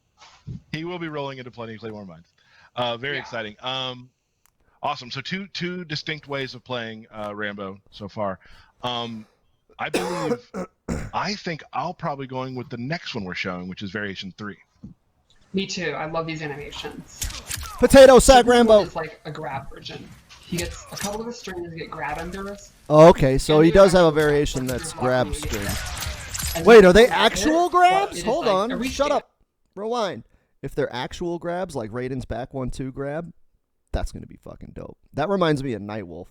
He will be rolling into plenty of Claymore mines. Very Yeah. exciting. Awesome. So two distinct ways of playing Rambo so far. I think I'll probably going with the next one we're showing, which is Variation 3. Me too. I love these animations. Potato sack This one Rambo. is like a grab version. He gets a couple of his strings get grab unders. Oh, okay, so And he they're does have a actual grabs, variation like that's you're blocking grab when you get string. grab. And Wait, then are they you get actual it, but grabs? it is Hold like a on. Shut restand. up. Rewind. If they're actual grabs, like Raiden's back 1-2 grab, that's going to be fucking dope. That reminds me of Nightwolf.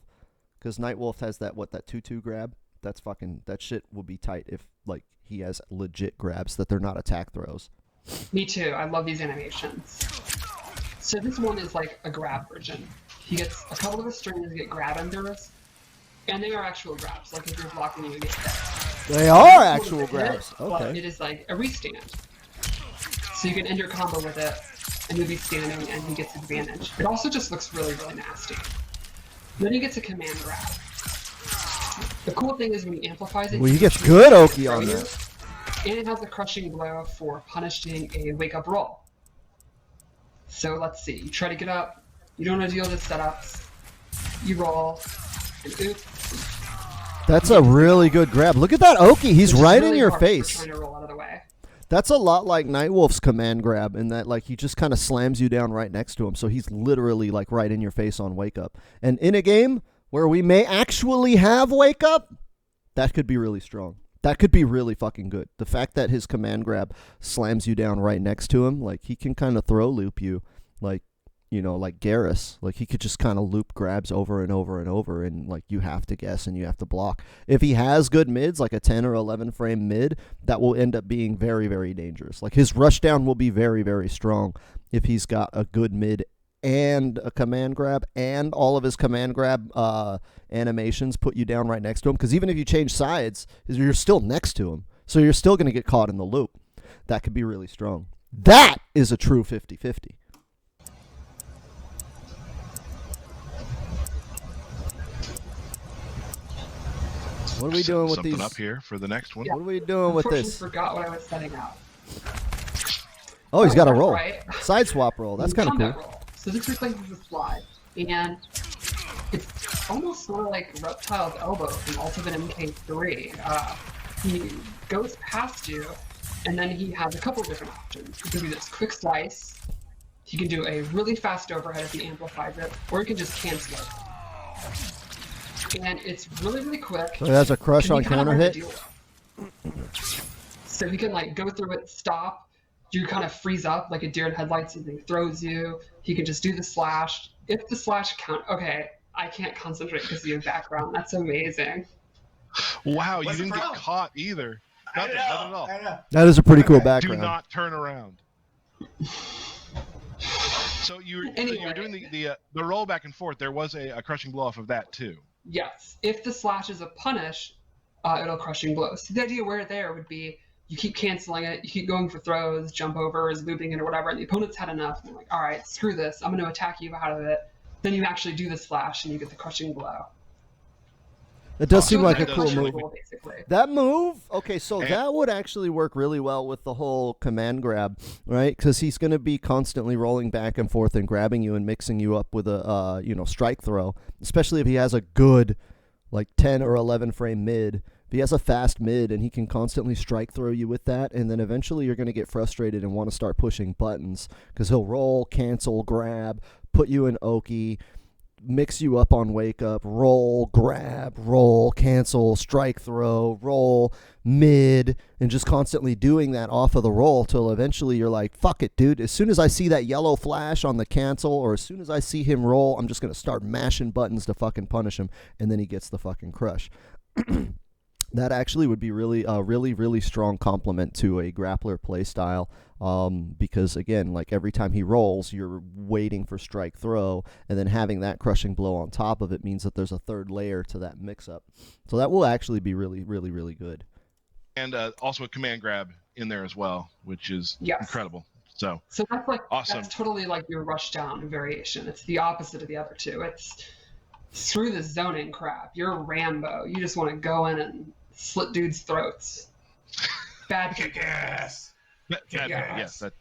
Because Nightwolf has that 2-2 grab? That shit will be tight if, like, he has legit grabs that they're not attack throws. Me too. I love these animations. So this one is like a grab version. He gets a couple of his strings get grab unders, and they are actual grabs. Like if you're blocking, you get hit. They are actual grabs. But Okay. it is like a restand. So you can end your combo with it, and you'll be standing, and he gets advantage. It also just looks really, really nasty. Then he gets a command grab. The cool thing is when he amplifies it, Well, you can get good Oki throw on you, that. and it has a crushing blow for punishing a wake-up roll. So let's see. You try to get up. You don't want to deal with the setups. You roll. And oops. That's a really good grab. Look at that Oki. He's which is right really in your hard for face. Trying to roll out of the way. That's a lot like Nightwolf's command grab in that, like, he just kind of slams you down right next to him. So he's literally, like, right in your face on Wake Up. And in a game where we may actually have Wake Up, that could be really strong. That could be really fucking good. The fact that his command grab slams you down right next to him, like he can kind of throw loop you, like, you know, like Garrus. Like he could just kind of loop grabs over and over and over, and like you have to guess and you have to block. If he has good mids, like a 10 or 11 frame mid, that will end up being very, very dangerous. Like his rush down will be very, very strong if he's got a good mid and a command grab, and all of his command grab animations put you down right next to him. Because even if you change sides, you're still next to him. So you're still going to get caught in the loop. That could be really strong. That is a true 50-50. What are we doing with something these? up here for the next one? What are we doing with Unfortunately, this? forgot what I was setting out. Oh, he's got a roll. Right. Side swap roll. That's kind of cool. Roll. So this replaces the slide. And it's almost sort of like Reptile's elbow from Ultimate MK3. He goes past you, and then he has a couple different options. He can do this quick slice. He can do a really fast overhead if he amplifies it, or he can just cancel it. And it's really, really quick. So he has a crush and on you kind of counter have to hit. deal with. So he can like go through it, stop. You kind of freeze up like a deer in headlights, and he throws you. He can just do the slash. If the slash count, okay, I can't concentrate because of your background. That's amazing. Wow, you What's the didn't get problem? caught either. Not at all. I know. That is a pretty cool Okay. background. Do not turn around. So you're Anyway. doing the roll back and forth. There was a crushing blow off of that too. Yes. If the slash is a punish, it'll crushing blow. So the idea where there would be you keep canceling it, you keep going for throws, jump overs, looping it or whatever, and the opponent's had enough, and they're like, all right, screw this, I'm going to attack you out of it. Then you actually do the slash and you get the crushing blow. It does seem So like it's a that cool does move. punishable, basically. That move, okay, so And- that would actually work really well with the whole command grab, right? Because he's going to be constantly rolling back and forth and grabbing you and mixing you up with a strike throw, especially if he has a good, like 10 or 11 frame mid. If he has a fast mid and he can constantly strike throw you with that, and then eventually you're going to get frustrated and want to start pushing buttons because he'll roll, cancel, grab, put you in Oki, mix you up on wake up, roll, grab, roll, cancel, strike throw, roll, mid, and just constantly doing that off of the roll till eventually you're like, fuck it, dude. As soon as I see that yellow flash on the cancel, or as soon as I see him roll, I'm just going to start mashing buttons to fucking punish him, and then he gets the fucking crush. That actually would be really a really strong complement to a grappler play style, because again, like every time he rolls, you're waiting for strike throw, and then having that crushing blow on top of it means that there's a third layer to that mix-up. So that will actually be really good. And also a command grab in there as well, which is Yes. incredible. So That's like Awesome. That's totally like your rush down variation. It's the opposite of the other two. It's screw this zoning crap. You're Rambo. You just want to go in and slit dudes' throats. Bad Kick people. ass. yes, that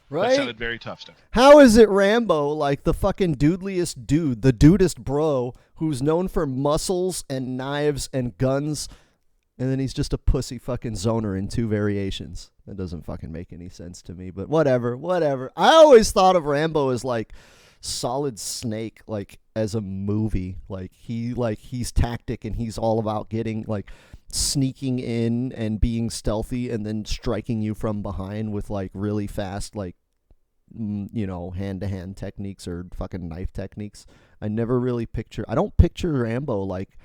Right? sounded very tough stuff. How is it Rambo, like the fucking dudeliest dude, the dudest bro, who's known for muscles and knives and guns, and then he's just a pussy fucking zoner in 2 variations? That doesn't fucking make any sense to me, but whatever. I always thought of Rambo as like Solid Snake, like as a movie. Like he's tactic and he's all about getting like sneaking in and being stealthy and then striking you from behind with like really fast like hand-to-hand techniques or fucking knife techniques. I don't picture Rambo like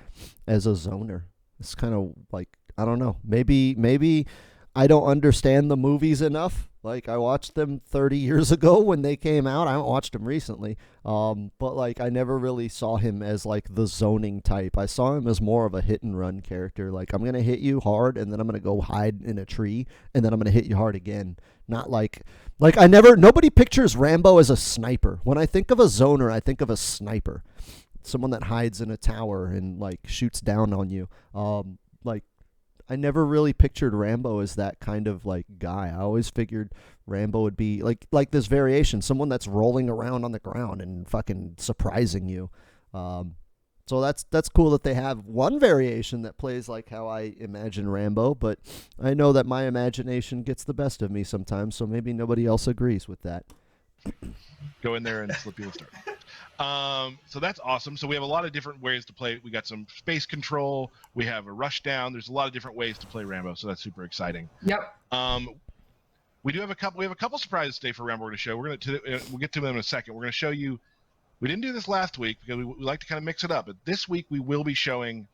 as a zoner. It's kind of like, I don't know, maybe I don't understand the movies enough. Like, I watched them 30 years ago when they came out. I haven't watched them recently. But, like, I never really saw him as, like, the zoning type. I saw him as more of a hit-and-run character. Like, I'm going to hit you hard, and then I'm going to go hide in a tree, and then I'm going to hit you hard again. Not like nobody pictures Rambo as a sniper. When I think of a zoner, I think of a sniper. Someone that hides in a tower and, like, shoots down on you. I never really pictured Rambo as that kind of like guy. I always figured Rambo would be like this variation, someone that's rolling around on the ground and fucking surprising you. So that's cool that they have one variation that plays like how I imagine Rambo, but I know that my imagination gets the best of me sometimes, so maybe nobody else agrees with that. Go in there and slip you a start. So that's awesome. So we have a lot of different ways to play. We got some space control. We have a rush down. There's a lot of different ways to play Rambo. So that's super exciting. Yep. We have a couple surprises today for Rambo. We're going to show. We'll get to them in a second. We're going to show you. We didn't do this last week because we like to kind of mix it up. But this week we will be showing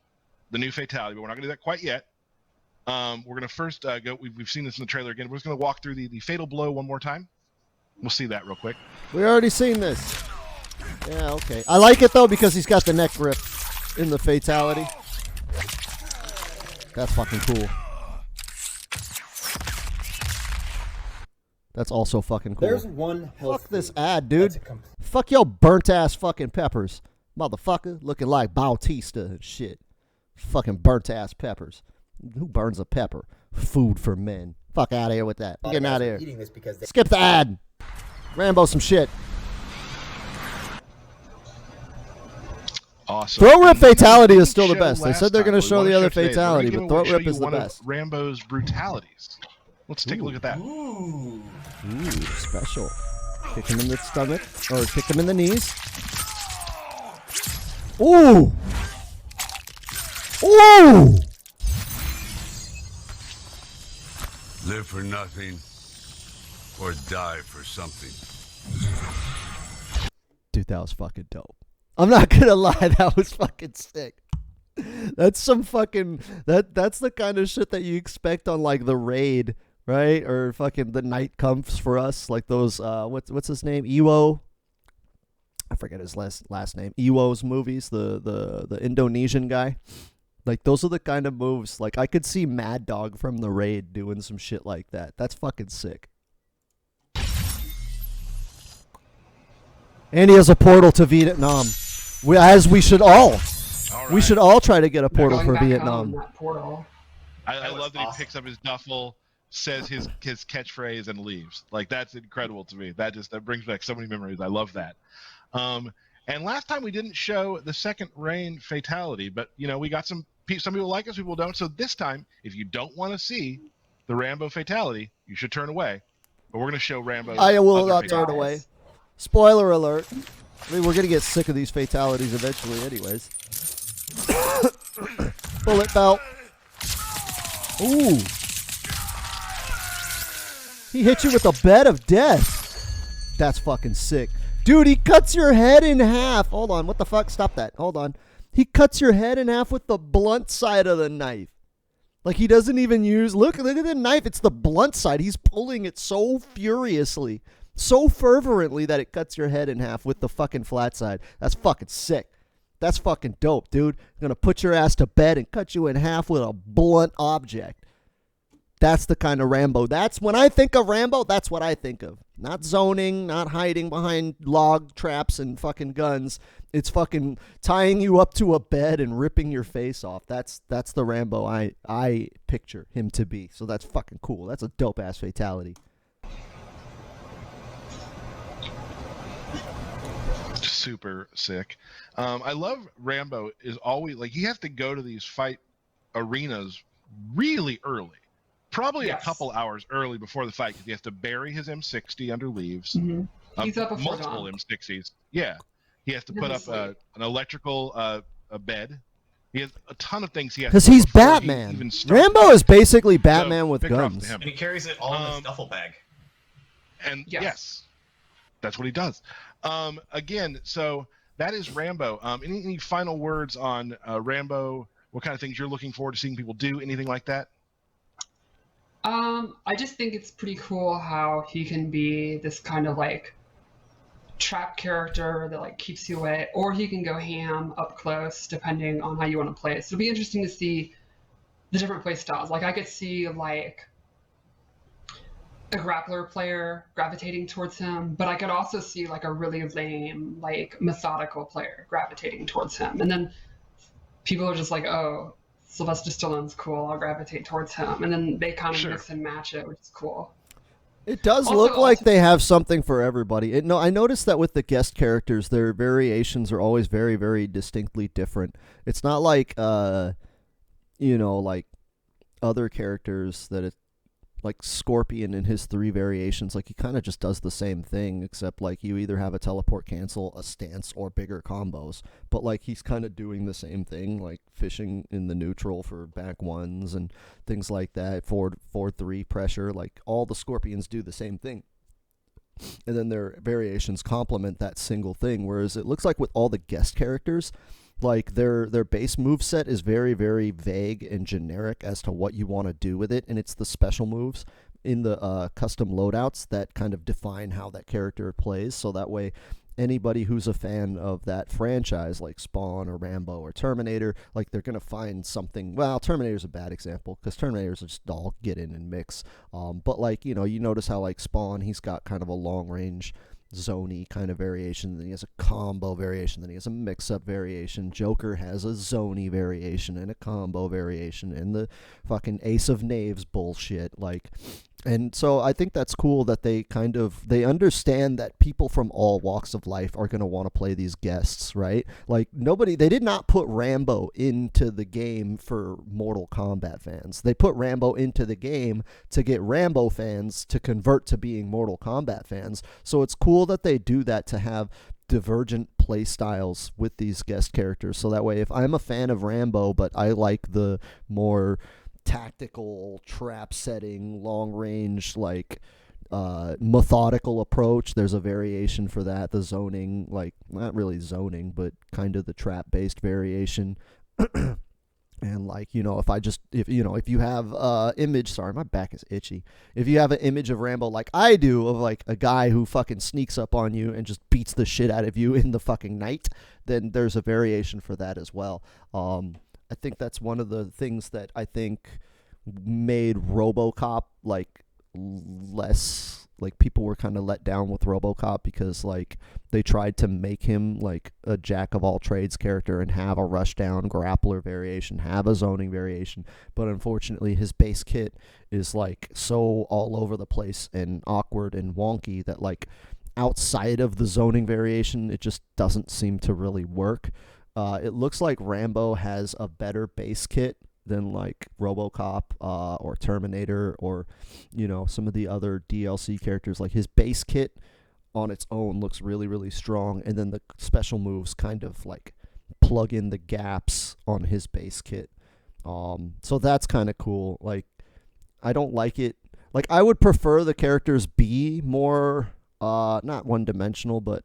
the new fatality, but we're not going to do that quite yet. We're going to first go. We've seen this in the trailer again. We're just going to walk through the fatal blow one more time. We'll see that real quick. We already seen this. Yeah, okay. I like it, though, because he's got the neck grip in the fatality. That's fucking cool. That's also fucking cool. There's one health. Fuck this ad, dude. Fuck your burnt-ass fucking peppers. Motherfucker, looking like Bautista and shit. Fucking burnt-ass peppers. Who burns a pepper? Food for men. Fuck out of here with that. I'm getting out of here. Skip the ad. Rambo some shit. Awesome. Throat rip fatality is still the best. They said they're going to show the other fatality, but throat rip is the best. Rambo's brutalities. Let's take a look at that. Ooh. Ooh, special. Kick him in the stomach, or kick him in the knees. Ooh! Ooh! Live for nothing or die for something. Dude, that was fucking dope. I'm not gonna lie, that was fucking sick. That's some fucking that's the kind of shit that you expect on like the Raid, right? Or fucking the Night Comes for Us, like those what's his name? Ewo. I forget his last name. Ewo's movies, the Indonesian guy. Like those are the kind of moves. Like I could see Mad Dog from the Raid doing some shit like that. That's fucking sick. And he has a portal to Vietnam. We should all. Right. We should all try to get a portal Going for back Vietnam. That portal. I love that awesome. he picks up his duffel, says his catchphrase, and leaves. Like that's incredible to me. That brings back so many memories. I love that. And last time we didn't show the second Rain fatality, but we got some people like us, people don't. So this time, if you don't want to see the Rambo fatality, you should turn away. But we're going to show Rambo. I will not turn away. Spoiler alert. I mean, we're going to get sick of these fatalities eventually anyways. Bullet belt. Ooh. He hit you with a bed of death. That's fucking sick. Dude, he cuts your head in half. Hold on. What the fuck? Stop that. Hold on. He cuts your head in half with the blunt side of the knife. Like he doesn't even use... Look at the knife. It's the blunt side. He's pulling it so furiously, so fervently that it cuts your head in half with the fucking flat side. That's fucking sick. That's fucking dope, dude. I'm going to put your ass to bed and cut you in half with a blunt object. That's the kind of Rambo. That's when I think of Rambo, that's what I think of. Not zoning, not hiding behind log traps and fucking guns. It's fucking tying you up to a bed and ripping your face off. That's the Rambo I picture him to be. So that's fucking cool. That's a dope ass fatality. Super sick. I love Rambo is always like he has to go to these fight arenas really early. Probably a couple hours early before the fight because he has to bury his M60 under leaves. Mm-hmm. He's up before multiple dawn. M60s. Yeah, he has to put up an electrical a bed. He has a ton of things he has. Because to do he's before he Batman. even starts. Rambo is basically Batman So, with big props to guns. him. And he carries it all in his duffel bag. And Yes. yes, that's what he does. Again, so that is Rambo. Any final words on Rambo? What kind of things you're looking forward to seeing people do? Anything like that? I just think it's pretty cool how he can be this kind of like trap character that like keeps you away, or he can go ham up close depending on how you want to play it. So it'll be interesting to see the different play styles. Like I could see like a grappler player gravitating towards him, but I could also see like a really lame, like methodical player gravitating towards him. And then people are just like, oh, Sylvester Stallone's cool, I'll gravitate towards him. And then they kind of mix and match it, which is cool. It does look like they have something for everybody. I noticed that with the guest characters, their variations are always very, very distinctly different. It's not like, like other characters that like Scorpion in his 3 variations, like he kind of just does the same thing, except like you either have a teleport cancel, a stance, or bigger combos. But like he's kind of doing the same thing, like fishing in the neutral for back ones and things like that. 4-3 pressure, like all the Scorpions do the same thing. And then their variations complement that single thing. Whereas it looks like with all the guest characters, like their base move set is very, very vague and generic as to what you want to do with it, and it's the special moves in the custom loadouts that kind of define how that character plays. So that way, anybody who's a fan of that franchise, like Spawn or Rambo or Terminator, like they're gonna find something. Well, Terminator's a bad example because Terminators just all get in and mix. But like you notice how like Spawn, he's got kind of a long range zony kind of variation, then he has a combo variation, then he has a mix-up variation. Joker has a zony variation and a combo variation, and the fucking Ace of Knaves bullshit, like. And so I think that's cool that they understand that people from all walks of life are going to want to play these guests, right? Like they did not put Rambo into the game for Mortal Kombat fans. They put Rambo into the game to get Rambo fans to convert to being Mortal Kombat fans. So it's cool that they do that, to have divergent play styles with these guest characters. So that way, if I'm a fan of Rambo, but I like the more tactical, trap setting, long range, like methodical approach, there's a variation for that. The zoning, like not really zoning, but kind of the trap based variation. And like, if you have image, sorry, my back is itchy. If you have an image of Rambo like I do, of like a guy who fucking sneaks up on you and just beats the shit out of you in the fucking night, then there's a variation for that as well. I think that's one of the things that I think made RoboCop like less, like people were kind of let down with RoboCop because like they tried to make him like a jack of all trades character and have a rushdown grappler variation, have a zoning variation, but unfortunately his base kit is like so all over the place and awkward and wonky that like outside of the zoning variation it just doesn't seem to really work. It looks like Rambo has a better base kit than like RoboCop or Terminator or some of the other DLC characters. Like his base kit on its own looks really, really strong, and then the special moves kind of like plug in the gaps on his base kit. So that's kind of cool. Like I don't like it. Like I would prefer the characters be more not one-dimensional, but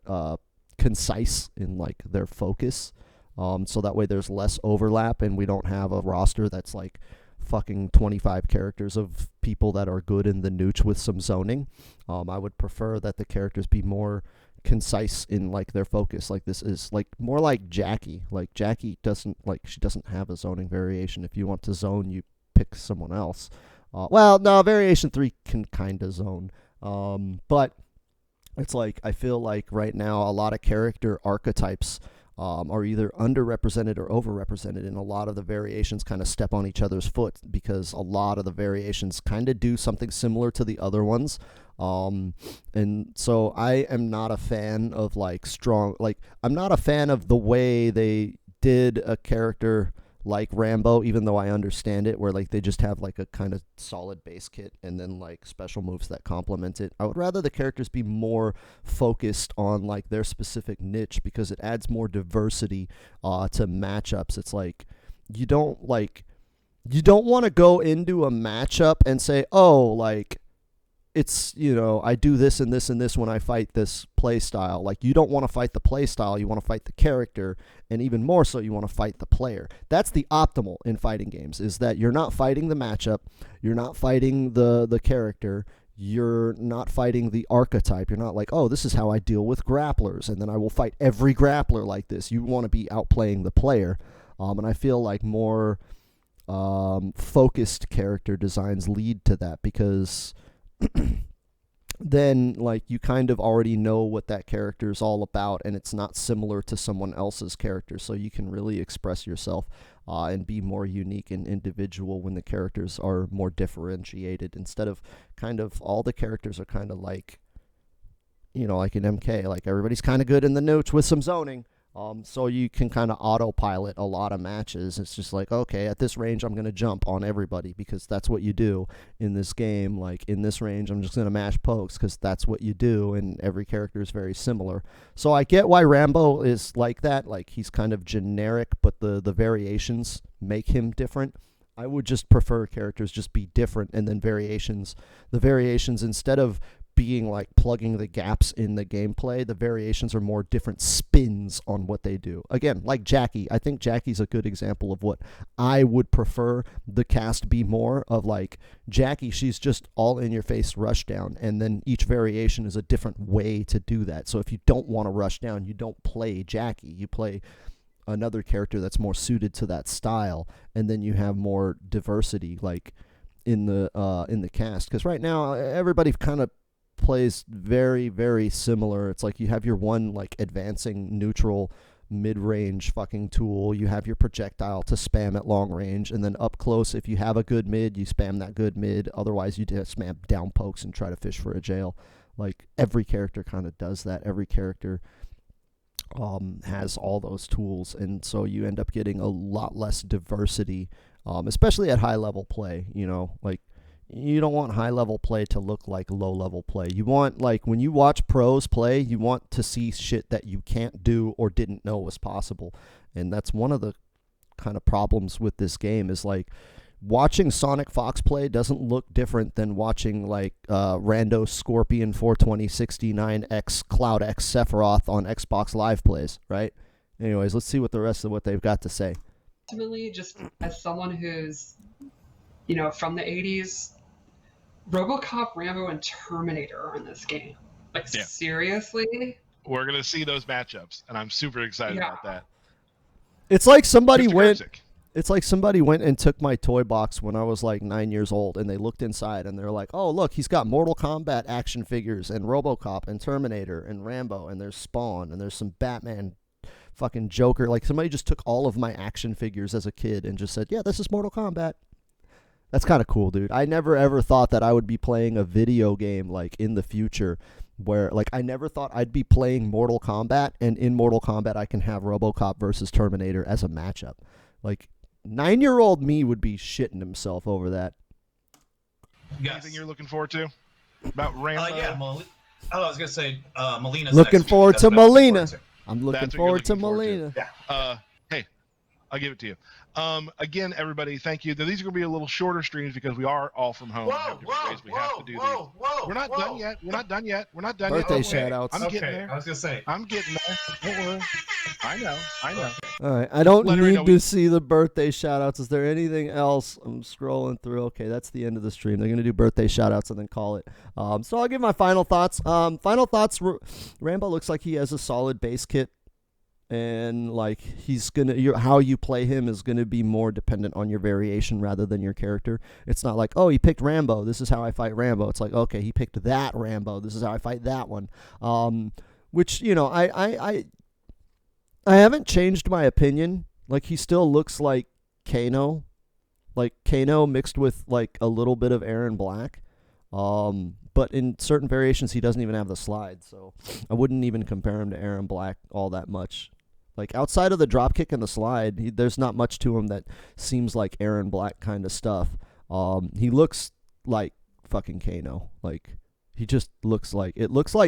concise in like their focus. So that way there's less overlap and we don't have a roster that's like fucking 25 characters of people that are good in the nooch with some zoning. I would prefer that the characters be more concise in like their focus. Like this is like more like Jackie. Like Jackie she doesn't have a zoning variation. If you want to zone, you pick someone else. Well, no, variation 3 can kind of zone. But it's like, I feel like right now a lot of character archetypes are either underrepresented or overrepresented, and a lot of the variations kind of step on each other's foot because a lot of the variations kind of do something similar to the other ones. And so I am not a fan of I'm not a fan of the way they did a character like Rambo, even though I understand it, where like they just have like a kind of solid base kit and then like special moves that complement it. I would rather the characters be more focused on like their specific niche because it adds more diversity to matchups. It's like you don't want to go into a matchup and say, oh, like it's, I do this and this and this when I fight this play style. Like, you don't want to fight the play style, you want to fight the character, and even more so, you want to fight the player. That's the optimal in fighting games, is that you're not fighting the matchup, you're not fighting the character, you're not fighting the archetype. You're not like, oh, this is how I deal with grapplers, and then I will fight every grappler like this. You want to be outplaying the player. And I feel like more focused character designs lead to that, because then like you kind of already know what that character is all about, and it's not similar to someone else's character, so you can really express yourself and be more unique and individual when the characters are more differentiated, instead of kind of all the characters are kind of like, like in MK, like everybody's kind of good in the nooch with some zoning, So you can kind of autopilot a lot of matches. It's just like, okay, at this range, I'm going to jump on everybody because that's what you do in this game. Like, in this range, I'm just going to mash pokes because that's what you do, and every character is very similar. So I get why Rambo is like that. Like, he's kind of generic, but the variations make him different. I would just prefer characters just be different, and then the variations, instead of being like plugging the gaps in the gameplay, the variations are more different spins on what they do. Again, like Jackie. I think Jackie's a good example of what I would prefer the cast be more of. Like Jackie, she's just all in your face rush down, and then each variation is a different way to do that. So if you don't want to rush down, you don't play Jackie. You play another character that's more suited to that style, and then you have more diversity like in the cast. Because right now everybody kind of plays very, very similar. It's like you have your one like advancing neutral mid-range fucking tool, you have your projectile to spam at long range, and then up close, if you have a good mid, you spam that good mid. Otherwise you just spam down pokes and try to fish for a jail. Like every character kind of does that. Every character has all those tools, and so you end up getting a lot less diversity, especially at high level play. You know, like you don't want high level play to look like low level play. You want, like, when you watch pros play, you want to see shit that you can't do or didn't know was possible. And that's one of the kind of problems with this game, is like watching Sonic Fox play doesn't look different than watching like Rando Scorpion 42069X Cloud X Sephiroth on Xbox Live plays, right? Anyways, let's see what the rest of what they've got to say. Ultimately, just as someone who's, you know, from the 80s, RoboCop, Rambo, and Terminator are in this game. Like, Yeah. Seriously? We're going to see those matchups, and I'm super excited about that. It's like somebody Mr. went... Kurzik. It's like somebody went and took my toy box when I was like 9 years old, and they looked inside and they're like, oh, look, he's got Mortal Kombat action figures and RoboCop and Terminator and Rambo, and there's Spawn, and there's some Batman fucking Joker. Like, somebody just took all of my action figures as a kid and just said, yeah, this is Mortal Kombat. That's kind of cool, dude. I never ever thought that I would be playing a video game like in the future where, like, I never thought I'd be playing Mortal Kombat, and in Mortal Kombat I can have RoboCop versus Terminator as a matchup. Like, 9-year-old me would be shitting himself over that. Yes. Anything you're looking forward to about Rambo? Yeah, I was gonna say Melina's Looking next forward week. to That's what I'm looking Melina. forward to. I'm looking That's what you're forward to looking forward to. Melina. Yeah. Hey, I'll give it to you. Again, everybody, thank you. These are going to be a little shorter streams because we are all from home. We have to do these. We're not done yet. We're not done yet. Birthday Don't worry. shout-outs. I'm getting there. I was gonna say. I'm getting there. Don't worry. I know. All right. I don't Let her need know to we- see the birthday shout-outs. Is there anything else? I'm scrolling through. Okay, that's the end of the stream. They're going to do birthday shout-outs and then call it. So I'll give my final thoughts. Rambo looks like he has a solid base kit. And like he's gonna, how you play him is gonna be more dependent on your variation rather than your character. It's not like, oh, he picked Rambo, this is how I fight Rambo. It's like, okay, he picked that Rambo, this is how I fight that one. Which, you know, I haven't changed my opinion. Like, he still looks like Kano, mixed with like a little bit of Aaron Black. But in certain variations, he doesn't even have the slide, so I wouldn't even compare him to Aaron Black all that much. Like, outside of the dropkick and the slide, there's not much to him that seems like Aaron Black kind of stuff. He looks like fucking Kano. Like, he just looks like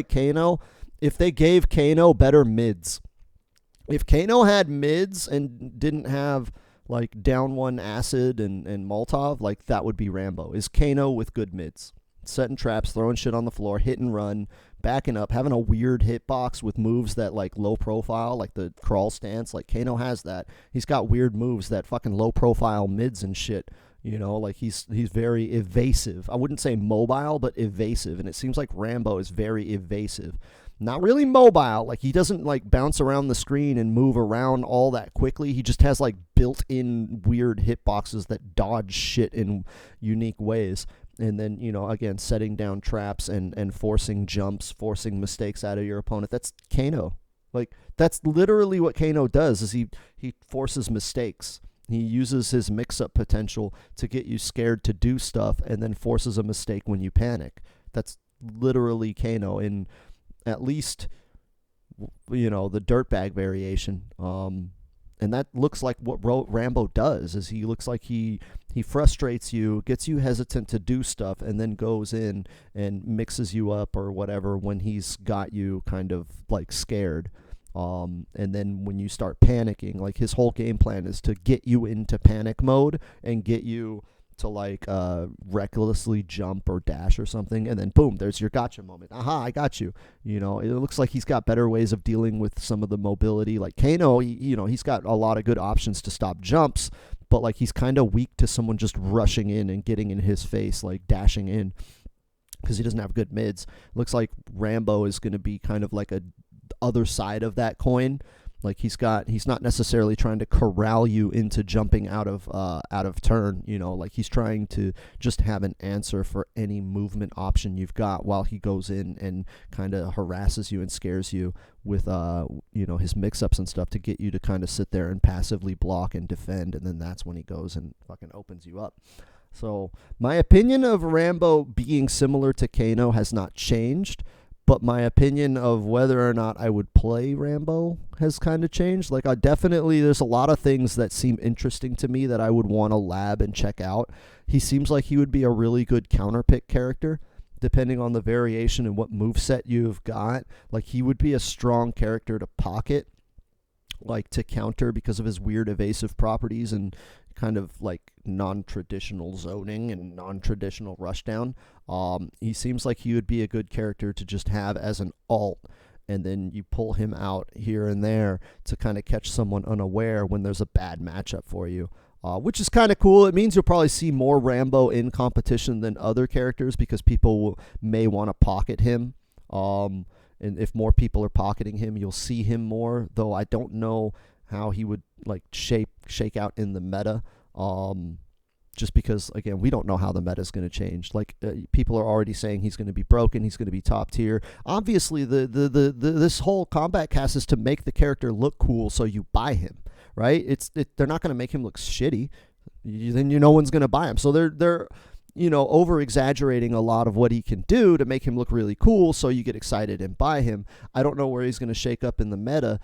Kano if they gave Kano better mids. If Kano had mids and didn't have like down one acid and Molotov, like, that would be Rambo. Is Kano with good mids. Setting traps, throwing shit on the floor, hit and run, backing up, having a weird hitbox with moves that like low profile, like the crawl stance. Like, Kano has that. He's got weird moves that fucking low profile mids and shit. You know, like he's very evasive. I wouldn't say mobile, but evasive. And it seems like Rambo is very evasive. Not really mobile. Like, he doesn't like bounce around the screen and move around all that quickly. He just has like built-in weird hitboxes that dodge shit in unique ways. And then, you know, again, setting down traps and forcing jumps, forcing mistakes out of your opponent. That's Kano. Like, that's literally what Kano does, is he forces mistakes. He uses his mix-up potential to get you scared to do stuff and then forces a mistake when you panic. That's literally Kano in at least the dirtbag variation. And that looks like what Rambo does. Is he looks like he frustrates you, gets you hesitant to do stuff, and then goes in and mixes you up or whatever when he's got you kind of like scared. And then when you start panicking, like his whole game plan is to get you into panic mode and get you to like recklessly jump or dash or something, and then boom, there's your gotcha moment. Aha, I got you. It looks like he's got better ways of dealing with some of the mobility. Like Kano, he's got a lot of good options to stop jumps, but like he's kind of weak to someone just rushing in and getting in his face, like dashing in, because he doesn't have good mids. Looks like Rambo is going to be kind of like a other side of that coin. Like he's not necessarily trying to corral you into jumping out of turn, like he's trying to just have an answer for any movement option you've got while he goes in and kind of harasses you and scares you with his mix-ups and stuff to get you to kind of sit there and passively block and defend, and then that's when he goes and fucking opens you up. So my opinion of Rambo being similar to Kano has not changed. But my opinion of whether or not I would play Rambo has kind of changed. Like, there's a lot of things that seem interesting to me that I would want to lab and check out. He seems like he would be a really good counterpick character, depending on the variation and what moveset you've got. Like, he would be a strong character to pocket, like, to counter because of his weird evasive properties and kind of like non-traditional zoning and non-traditional rushdown. He seems like he would be a good character to just have as an alt, and then you pull him out here and there to kind of catch someone unaware when there's a bad matchup for you, which is kind of cool. It means you'll probably see more Rambo in competition than other characters because people may want to pocket him. And if more people are pocketing him, you'll see him more, though I don't know how he would like shake out in the meta, just because, again, we don't know how the meta is going to change. Like people are already saying he's going to be broken, he's going to be top tier. Obviously, this whole Kombat Kast is to make the character look cool, so you buy him, right? They're not going to make him look shitty. Then no one's going to buy him. So they're over exaggerating a lot of what he can do to make him look really cool, so you get excited and buy him. I don't know where he's going to shake up in the meta,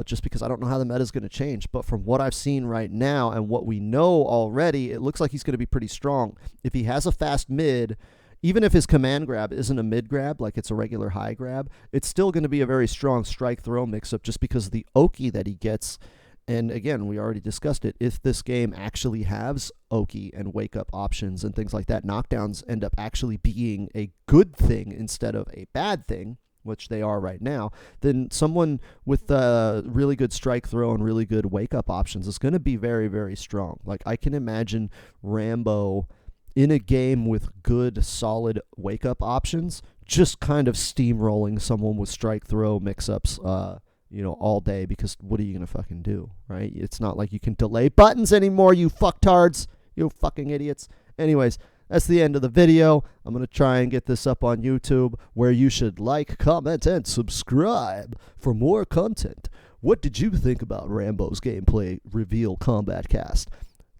just because I don't know how the meta is going to change. But from what I've seen right now and what we know already, it looks like he's going to be pretty strong. If he has a fast mid, even if his command grab isn't a mid grab, like it's a regular high grab, it's still going to be a very strong strike throw mix-up just because of the Oki that he gets. And again, we already discussed it. If this game actually has Oki and wake-up options and things like that, knockdowns end up actually being a good thing instead of a bad thing, which they are right now, then someone with really good strike throw and really good wake-up options is going to be very, very strong. Like, I can imagine Rambo in a game with good, solid wake-up options just kind of steamrolling someone with strike throw mix-ups all day, because what are you going to fucking do, right? It's not like you can delay buttons anymore, you fucktards, you fucking idiots. Anyways, that's the end of the video. I'm going to try and get this up on YouTube, where you should like, comment, and subscribe for more content. What did you think about Rambo's gameplay reveal Kombat Kast?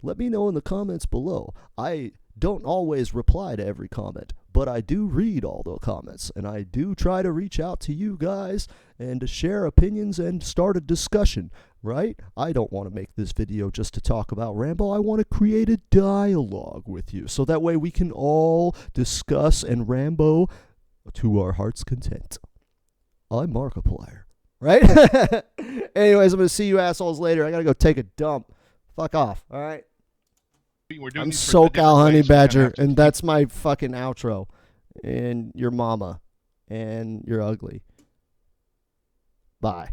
Let me know in the comments below. I don't always reply to every comment, but I do read all the comments, and I do try to reach out to you guys and to share opinions and start a discussion, right? I don't want to make this video just to talk about Rambo. I want to create a dialogue with you, so that way we can all discuss and Rambo to our heart's content. I'm Markiplier, right? Anyways, I'm going to see you assholes later. I got to go take a dump. Fuck off, all right? I'm SoCal Honey Badger, and that's my fucking outro. And your mama. And you're ugly. Bye.